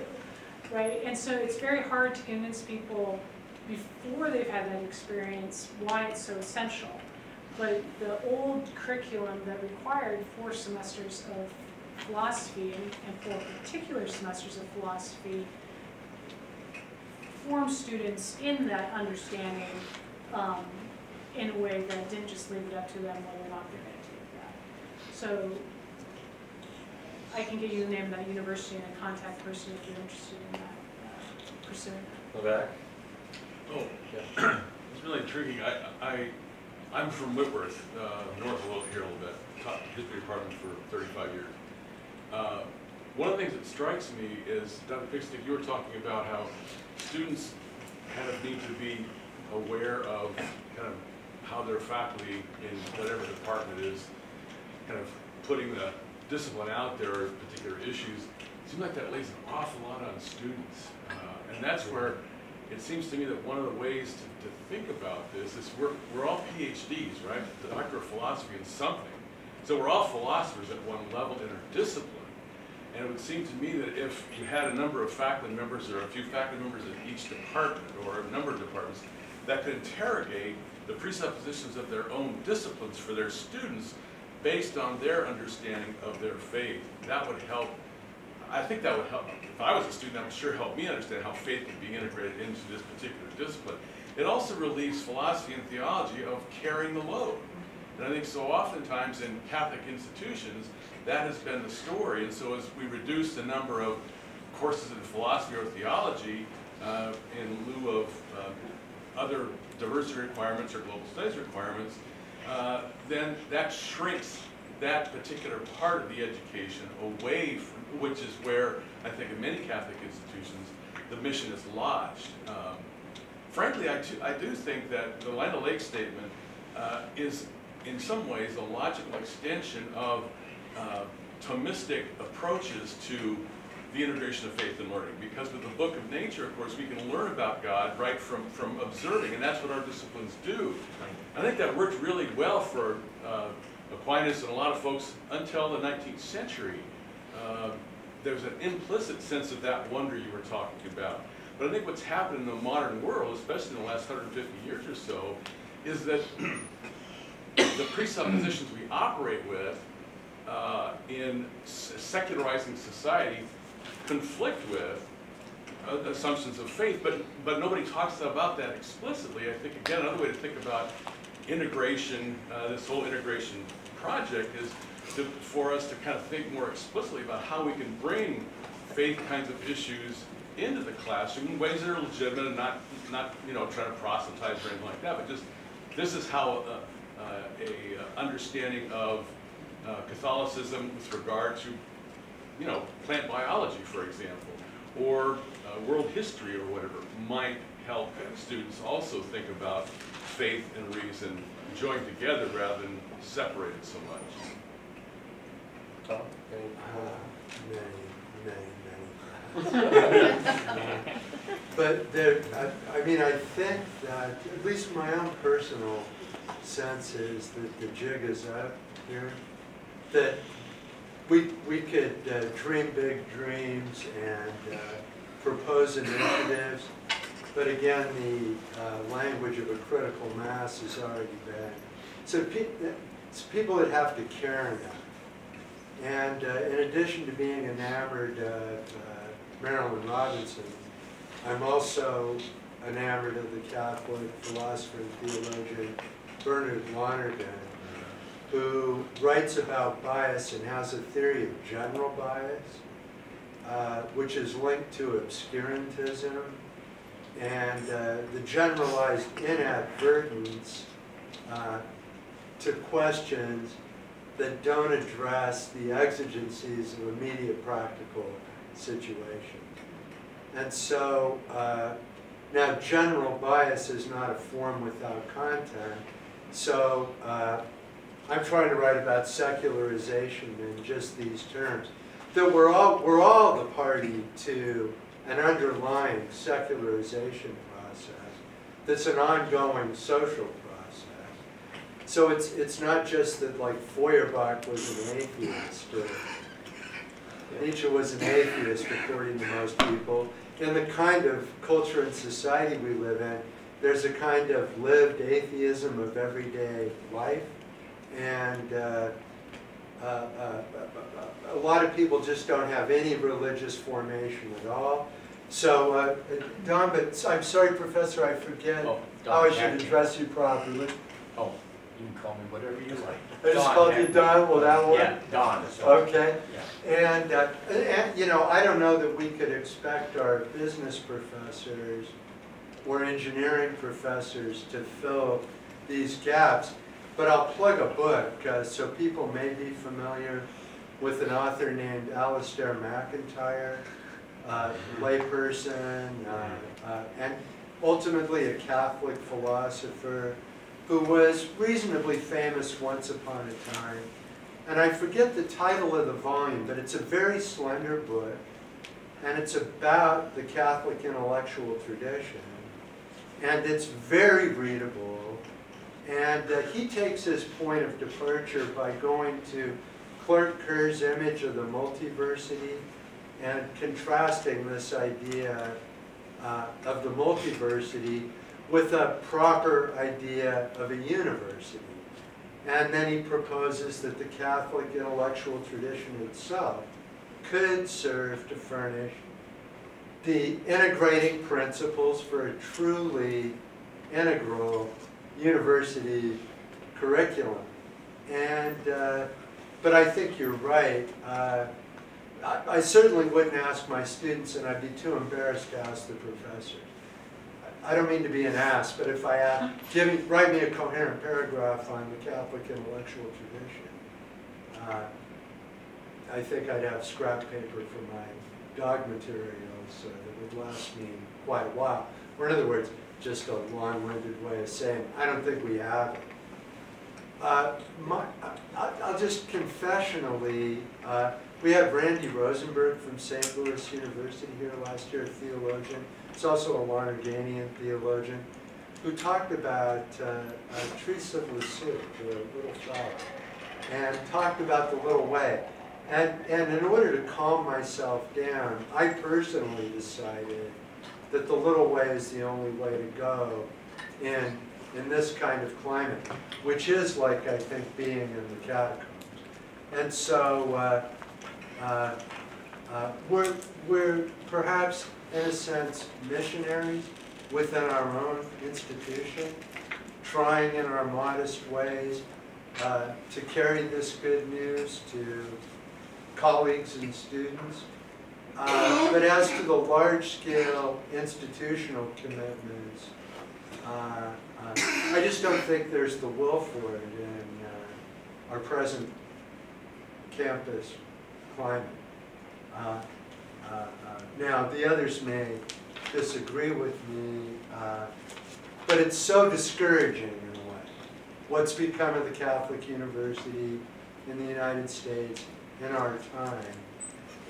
right? And so it's very hard to convince people before they've had that experience why it's so essential. But the old curriculum that required 4 semesters of philosophy and 4 particular semesters of philosophy formed students in that understanding in a way that didn't just leave it up to them whether or not they're going to take that. So I can get you the name of that university and a contact person if you're interested in that, pursuing that. Go back. Oh, yeah. It's really intriguing. I'm from Whitworth, north of here a little bit, taught history department for 35 years. One of the things that strikes me is, Dr. Pitstick, you were talking about how students kind of need to be aware of kind of how their faculty in whatever department is kind of putting the discipline out there or particular issues. It seems like that lays an awful lot on students. And that's where it seems to me that one of the ways to think about this is we're all PhDs, right? The Doctor of Philosophy in something. So we're all philosophers at one level in our discipline. And it would seem to me that if you had a number of faculty members or a few faculty members in each department or a number of departments that could interrogate the presuppositions of their own disciplines for their students based on their understanding of their faith, that would help. I think that would help. If I was a student, that would sure help me understand how faith can be integrated into this particular discipline. It also relieves philosophy and theology of carrying the load. And I think so oftentimes in Catholic institutions, that has been the story. And so as we reduce the number of courses in philosophy or theology in lieu of other diversity requirements or global studies requirements, then that shrinks that particular part of the education away from, which is where I think in many Catholic institutions the mission is lodged. Frankly, I do think that the Land O'Lakes statement is in some ways a logical extension of Thomistic approaches to the integration of faith and learning. Because with the book of nature, of course, we can learn about God right from observing, and that's what our disciplines do. I think that worked really well for Aquinas and a lot of folks until the 19th century. There's an implicit sense of that wonder you were talking about. But I think what's happened in the modern world, especially in the last 150 years or so, is that the presuppositions we operate with in secularizing society conflict with assumptions of faith, but nobody talks about that explicitly. I think, again, another way to think about integration, this whole integration project, is for us to kind of think more explicitly about how we can bring faith kinds of issues into the classroom in ways that are legitimate and not trying to proselytize or anything like that, but just this is how a understanding of Catholicism with regard to plant biology, for example, or world history or whatever, might help students also think about faith and reason joined together rather than separated so much. Tom? But there, I mean, I think that, at least my own personal sense is that the jig is up here, that we could dream big dreams and propose initiatives, but again, the language of a critical mass has already been. So it's people that have to care enough. And in addition to being enamored of Marilyn Robinson, I'm also enamored of the Catholic philosopher and theologian Bernard Lonergan, who writes about bias and has a theory of general bias. which is linked to obscurantism, and the generalized inadvertence to questions that don't address the exigencies of immediate practical situation. And so, now general bias is not a form without content, so I'm trying to write about secularization in just these terms. That we're all the party to an underlying secularization process that's an ongoing social process. So it's not just that, like, Feuerbach was an atheist, or Nietzsche was an atheist according to most people. In the kind of culture and society we live in, there's a kind of lived atheism of everyday life, and a lot of people just don't have any religious formation at all. So, Don, but I'm sorry, Professor, I forget how I should address you properly. Oh, you can call me whatever you like. I just called you Don, well, that one? Yeah, Don. Okay. Yeah. And, you know, I don't know that we could expect our business professors or engineering professors to fill these gaps, but I'll plug a book so people may be familiar with an author named Alistair MacIntyre, layperson, and ultimately a Catholic philosopher who was reasonably famous once upon a time. And I forget the title of the volume, but it's a very slender book, and it's about the Catholic intellectual tradition. And it's very readable. And he takes his point of departure by going to Clark Kerr's image of the multiversity and contrasting this idea of the multiversity with a proper idea of a university. And then he proposes that the Catholic intellectual tradition itself could serve to furnish the integrating principles for a truly integral university curriculum. And, but I think you're right. I certainly wouldn't ask my students, and I'd be too embarrassed to ask the professors. I don't mean to be an ass, but if I ask, write me a coherent paragraph on the Catholic intellectual tradition, I think I'd have scrap paper for my dog materials that would last me quite a while. Or in other words, just a long-winded way of saying, I don't think we have it. I'll just confessionally, we had Randy Rosenberg from St. Louis University here last year, a theologian. He's also a Lonerganian theologian, who talked about Trees of Lisieux, the little flower, and talked about the little way. And in order to calm myself down, I personally decided that the little way is the only way to go in this kind of climate, which is like, I think, being in the catacombs. And so we're perhaps, in a sense, missionaries within our own institution, trying in our modest ways to carry this good news to colleagues and students. But as to the large-scale institutional commitments, I just don't think there's the will for it in our present campus climate. Now, the others may disagree with me, but it's so discouraging in a way. What's become of the Catholic University in the United States in our time.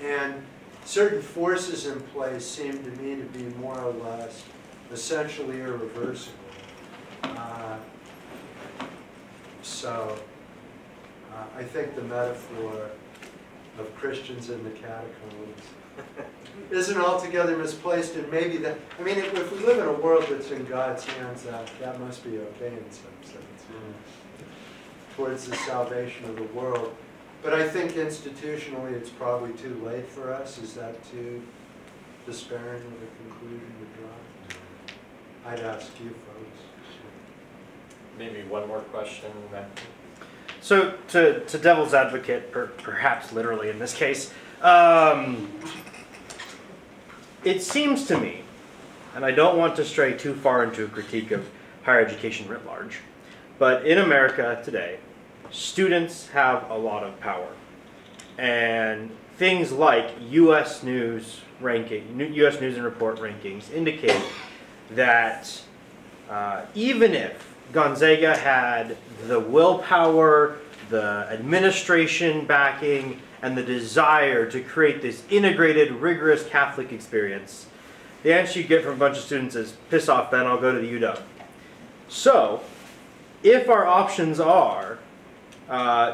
And certain forces in place seem to me to be more or less essentially irreversible. I think the metaphor of Christians in the catacombs isn't altogether misplaced, and maybe that, I mean, if we live in a world that's in God's hands, that must be okay in some sense, towards the salvation of the world. But I think institutionally it's probably too late for us. Is that too despairing of a conclusion to draw? I'd ask you folks. Maybe one more question, Matthew. So to devil's advocate, perhaps literally in this case, it seems to me, and I don't want to stray too far into a critique of higher education writ large, but in America today, students have a lot of power. And things like U.S. News and Report rankings indicate that even if Gonzaga had the willpower, the administration backing, and the desire to create this integrated, rigorous Catholic experience, the answer you get from a bunch of students is, piss off, Ben, I'll go to the UW. So, if our options are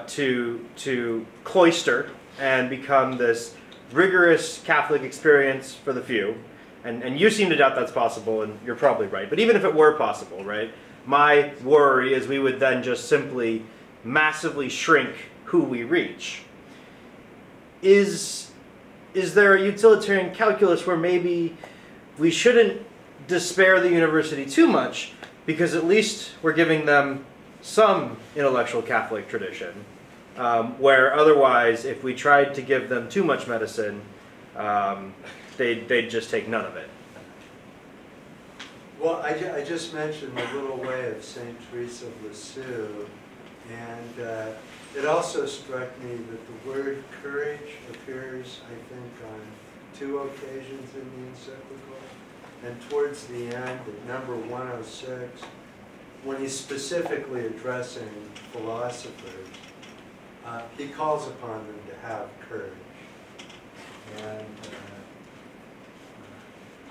to cloister and become this rigorous Catholic experience for the few, and you seem to doubt that's possible, and you're probably right, but even if it were possible, right, my worry is we would then just simply massively shrink who we reach. Is there a utilitarian calculus where maybe we shouldn't despair the university too much, because at least we're giving them some intellectual Catholic tradition, where otherwise, if we tried to give them too much medicine, they'd just take none of it? Well, I just mentioned the little way of St. Teresa of Lisieux, and it also struck me that the word courage appears, I think, on 2 occasions in the encyclical. And towards the end, at number 106, when he's specifically addressing philosophers, he calls upon them to have courage. And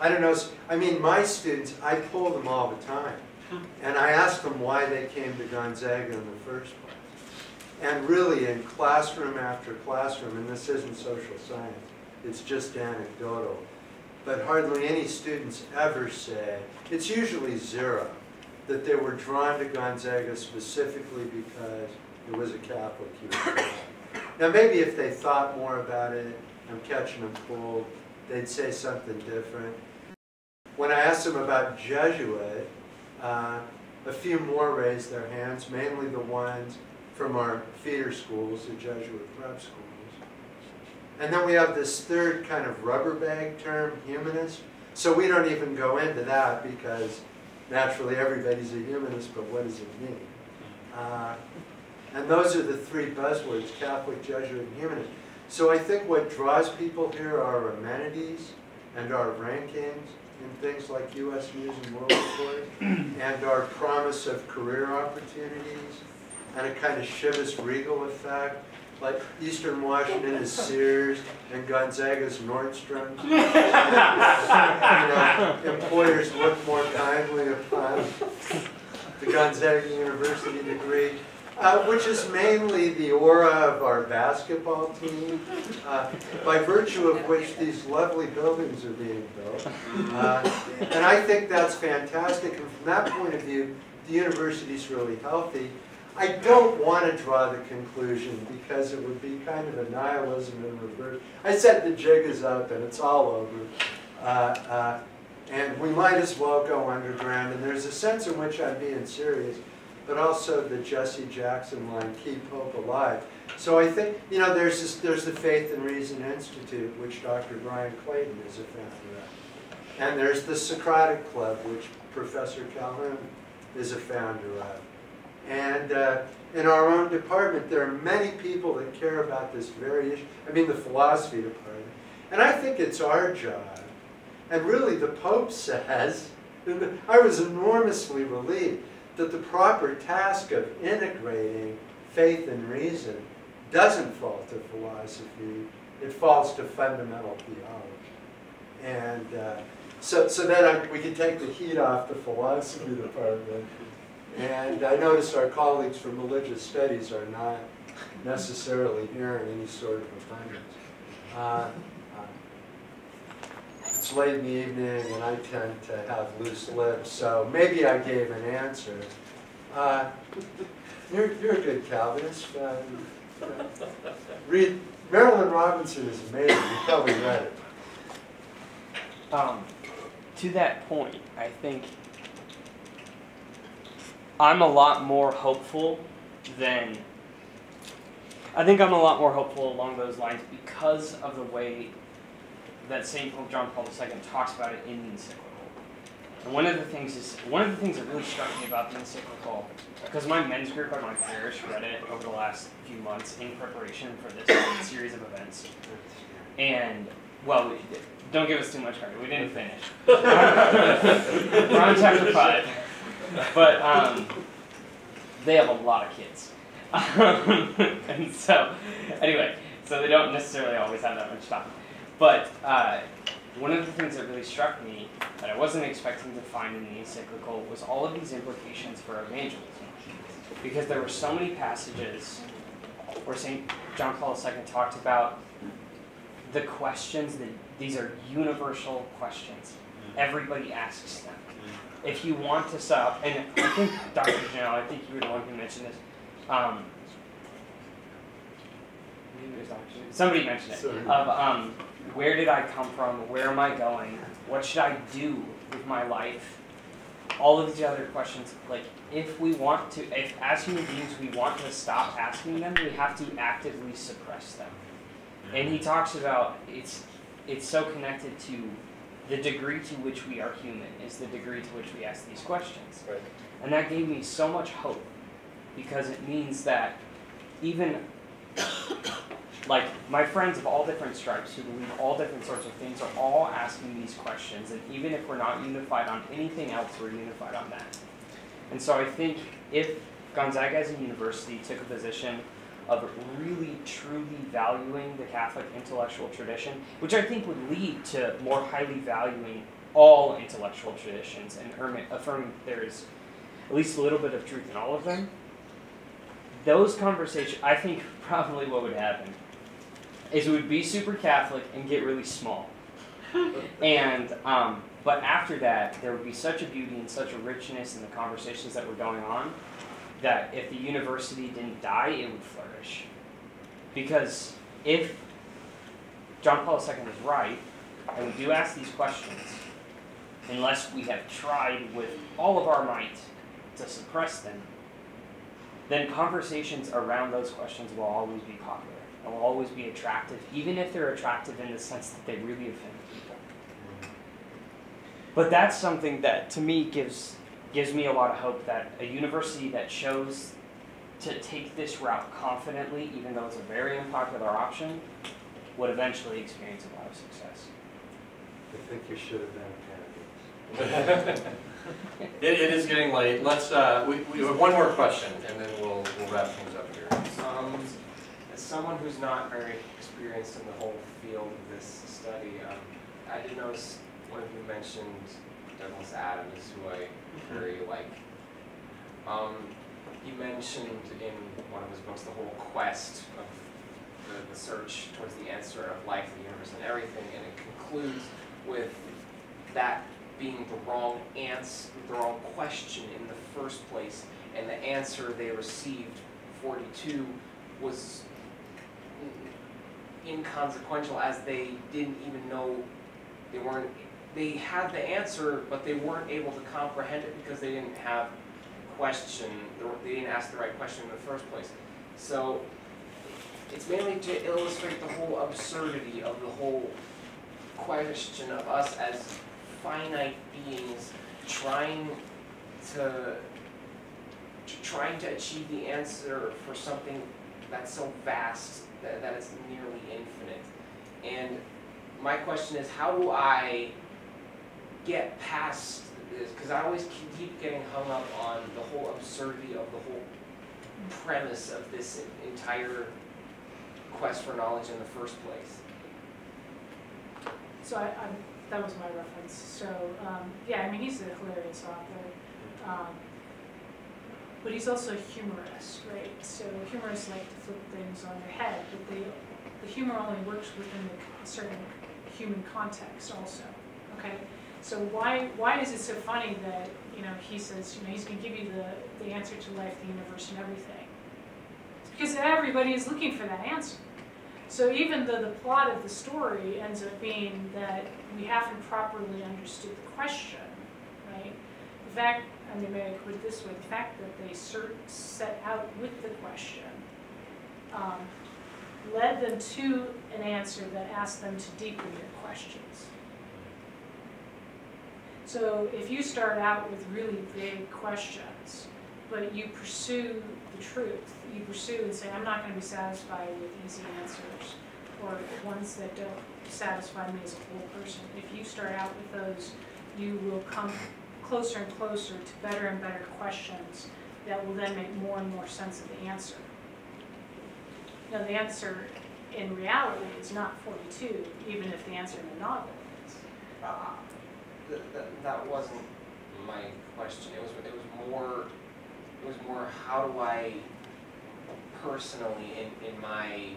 I don't know, I mean, my students, I pull them all the time. And I ask them why they came to Gonzaga in the first place. And really, in classroom after classroom, and this isn't social science, it's just anecdotal, but hardly any students ever say, it's usually 0, that they were drawn to Gonzaga specifically because it was a Catholic university. Now maybe if they thought more about it, I'm catching them cold, they'd say something different. When I asked them about Jesuit, a few more raised their hands, mainly the ones from our feeder schools, the Jesuit prep schools. And then we have this third kind of rubber bag term, humanist. So we don't even go into that because naturally everybody's a humanist, but what does it mean? And those are the 3 buzzwords, Catholic, Jesuit, and humanist. So I think what draws people here are our amenities and our rankings in things like U.S. News and World Report, and our promise of career opportunities, and a kind of Chivas Regal effect. Like Eastern Washington is Sears and Gonzaga's Nordstrom's. Employers look more kindly upon the Gonzaga University degree, which is mainly the aura of our basketball team, by virtue of which these lovely buildings are being built. And I think that's fantastic, and from that point of view, the university's really healthy. I don't want to draw the conclusion because it would be kind of a nihilism in reverse. I said the jig is up and it's all over. And we might as well go underground. And there's a sense in which I'm being serious, but also the Jesse Jackson line, keep hope alive. So I think, there's the Faith and Reason Institute, which Dr. Brian Clayton is a founder of. And there's the Socratic Club, which Professor Calhoun is a founder of. And in our own department, there are many people that care about this very issue. I mean, the philosophy department. And I think it's our job. And really, the Pope says, I was enormously relieved that the proper task of integrating faith and reason doesn't fall to philosophy. It falls to fundamental theology. And so then we can take the heat off the philosophy department. And I notice our colleagues from religious studies are not necessarily here in any sort of abundance. It's late in the evening and I tend to have loose lips, so maybe I gave an answer. You're a good Calvinist. Read Marilyn Robinson is amazing. You probably read it. To that point, I think I'm a lot more hopeful along those lines because of the way that St. Pope John Paul II talks about it in the encyclical. And one of the things that really struck me about the encyclical, because my men's group at my parish read it over the last few months in preparation for this series of events. And, well, don't give us too much credit, we didn't finish. We're on chapter 5. But they have a lot of kids. And so, anyway, so they don't necessarily always have that much time. But one of the things that really struck me that I wasn't expecting to find in the encyclical was all of these implications for evangelism. Because there were so many passages where St. John Paul II talked about the questions that these are universal questions. Everybody asks them. If you want to stop, and I think Dr. Jeannot, I think you were the one who mentioned this. Maybe it was Dr. Jeannot. Somebody mentioned it. Of where did I come from? Where am I going? What should I do with my life? All of these other questions, like if as human beings we want to stop asking them, we have to actively suppress them. And he talks about it's so connected to the degree to which we are human is the degree to which we ask these questions. Right. And that gave me so much hope because it means that even like my friends of all different stripes who believe all different sorts of things are all asking these questions, and even if we're not unified on anything else, we're unified on that. And so I think if Gonzaga as a university took a position of really truly valuing the Catholic intellectual tradition, which I think would lead to more highly valuing all intellectual traditions and affirming there is at least a little bit of truth in all of them, those conversations, I think probably what would happen is it would be super Catholic and get really small. And but after that, there would be such a beauty and such a richness in the conversations that were going on that if the university didn't die, it would flourish. Because if John Paul II is right, and we do ask these questions, unless we have tried with all of our might to suppress them, then conversations around those questions will always be popular. They will always be attractive, even if they're attractive in the sense that they really offend people. But that's something that, to me, gives me a lot of hope that a university that chose to take this route confidently, even though it's a very unpopular option, would eventually experience a lot of success. I think you should have been candidates. It is getting late. Let's we have one more question, and then we'll wrap things up here. As someone who's not very experienced in the whole field of this study, I did notice one of you mentioned Douglas Adams, who I very like. He mentioned in one of his books the whole quest of the search towards the answer of life, the universe, and everything, and it concludes with that being the wrong answer, the wrong question in the first place, and the answer they received, 42, was inconsequential, as they didn't even know they had the answer, but they weren't able to comprehend it because they didn't have they didn't ask the right question in the first place. So it's mainly to illustrate the whole absurdity of the whole question of us as finite beings trying to achieve the answer for something that's so vast that it's nearly infinite. And my question is, how do I get past this? Because I always keep getting hung up on the whole absurdity of the whole premise of this entire quest for knowledge in the first place. So that was my reference. So yeah, I mean, he's a hilarious author, but he's also a humorist, right? So humorists like to flip things on their head, but the humor only works within a certain human context also, okay? So why is it so funny that, he says, he's going to give you the answer to life, the universe, and everything? It's because everybody is looking for that answer. So even though the plot of the story ends up being that we haven't properly understood the question, right? The fact, maybe I put it this way, the fact that they set out with the question led them to an answer that asked them to deepen their questions. So if you start out with really vague questions, but you pursue the truth, you pursue and say, I'm not going to be satisfied with easy answers, or ones that don't satisfy me as a whole person. If you start out with those, you will come closer and closer to better and better questions that will then make more and more sense of the answer. Now, the answer in reality is not 42, even if the answer in the novel is. That wasn't my question. It was more how do I personally in my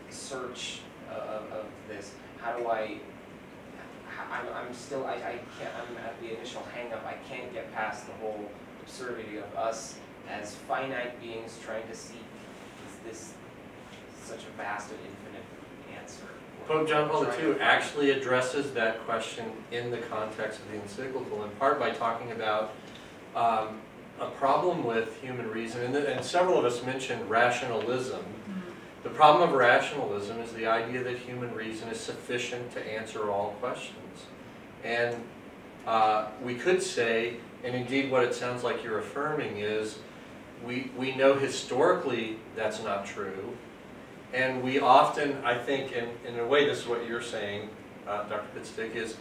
search of this, how do I'm still I can't, I'm at the initial hang up. I can't get past the whole absurdity of us as finite beings trying to seek this such a vast and infinite answer. Pope John Paul II actually addresses that question in the context of the encyclical, in part by talking about a problem with human reason, and several of us mentioned rationalism. The problem of rationalism is the idea that human reason is sufficient to answer all questions. And we could say, and indeed what it sounds like you're affirming is, we know historically that's not true. And we often, I think, in a way this is what you're saying, Dr. Pitstick, is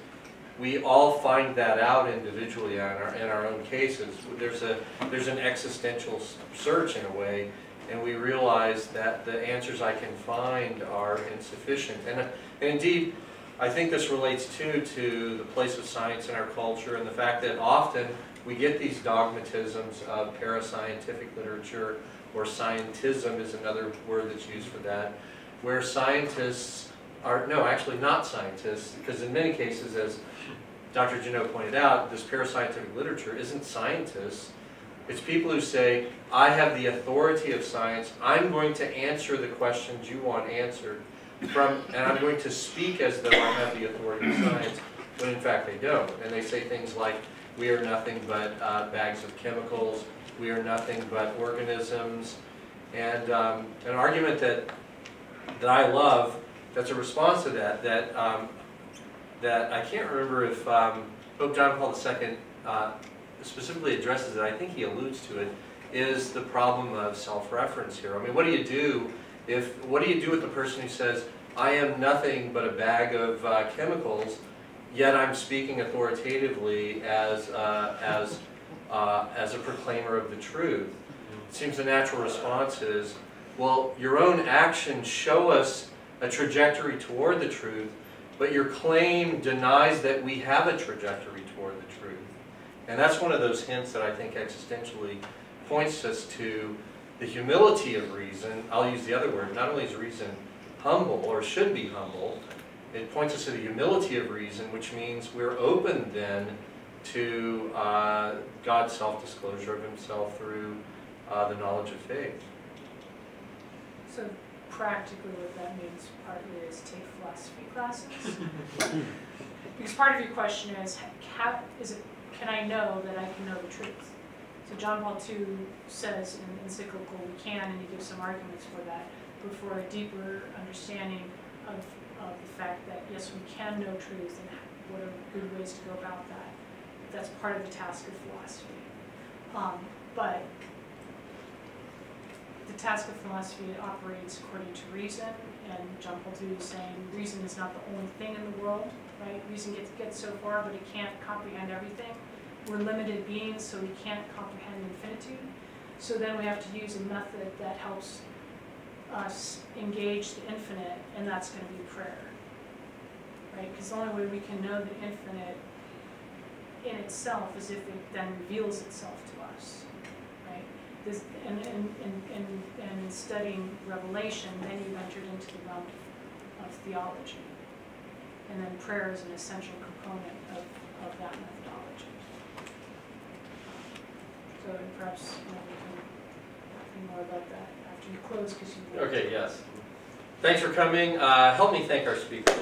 we all find that out individually in our own cases. There's an existential search in a way, and we realize that the answers I can find are insufficient. And indeed, I think this relates too to the place of science in our culture and the fact that often we get these dogmatisms of parascientific literature, or scientism is another word that's used for that, where scientists are, no, actually not scientists, because in many cases, as Dr. Jeannot pointed out, this parascientific literature isn't scientists. It's people who say, I have the authority of science, I'm going to answer the questions you want answered, and I'm going to speak as though I have the authority of science, when in fact they don't. And they say things like, we are nothing but bags of chemicals, we are nothing but organisms. And an argument that I love, that's a response to that, that I can't remember if Pope John Paul II specifically addresses it, I think he alludes to it, is the problem of self-reference here. I mean, what do you do with the person who says, I am nothing but a bag of chemicals, yet I'm speaking authoritatively as a proclaimer of the truth? It seems the natural response is, well, your own actions show us a trajectory toward the truth, but your claim denies that we have a trajectory toward the truth. And that's one of those hints that I think existentially points us to the humility of reason. I'll use the other word. Not only is reason humble, or should be humble, it points us to the humility of reason, which means we're open then to God's self-disclosure of himself through the knowledge of faith. So practically what that means partly is take philosophy classes. Because part of your question is, can I know that I can know the truth? So John Paul II says in the encyclical we can, and he gives some arguments for that, but for a deeper understanding of the fact that yes, we can know truth, and what are good ways to go about that. That's part of the task of philosophy. But the task of philosophy operates according to reason, and John Paul II is saying reason is not the only thing in the world, right? Reason gets so far, but it can't comprehend everything. We're limited beings, so we can't comprehend infinitude. So then we have to use a method that helps us engage the infinite, and that's going to be prayer, right? Because the only way we can know the infinite in itself is if it then reveals itself to us, right? This, and in studying Revelation, then you've entered into the realm of theology, and then prayer is an essential component of that methodology. So perhaps we can talk more about that after you close, because you. Okay. Yes. Thanks for coming. Help me thank our speakers.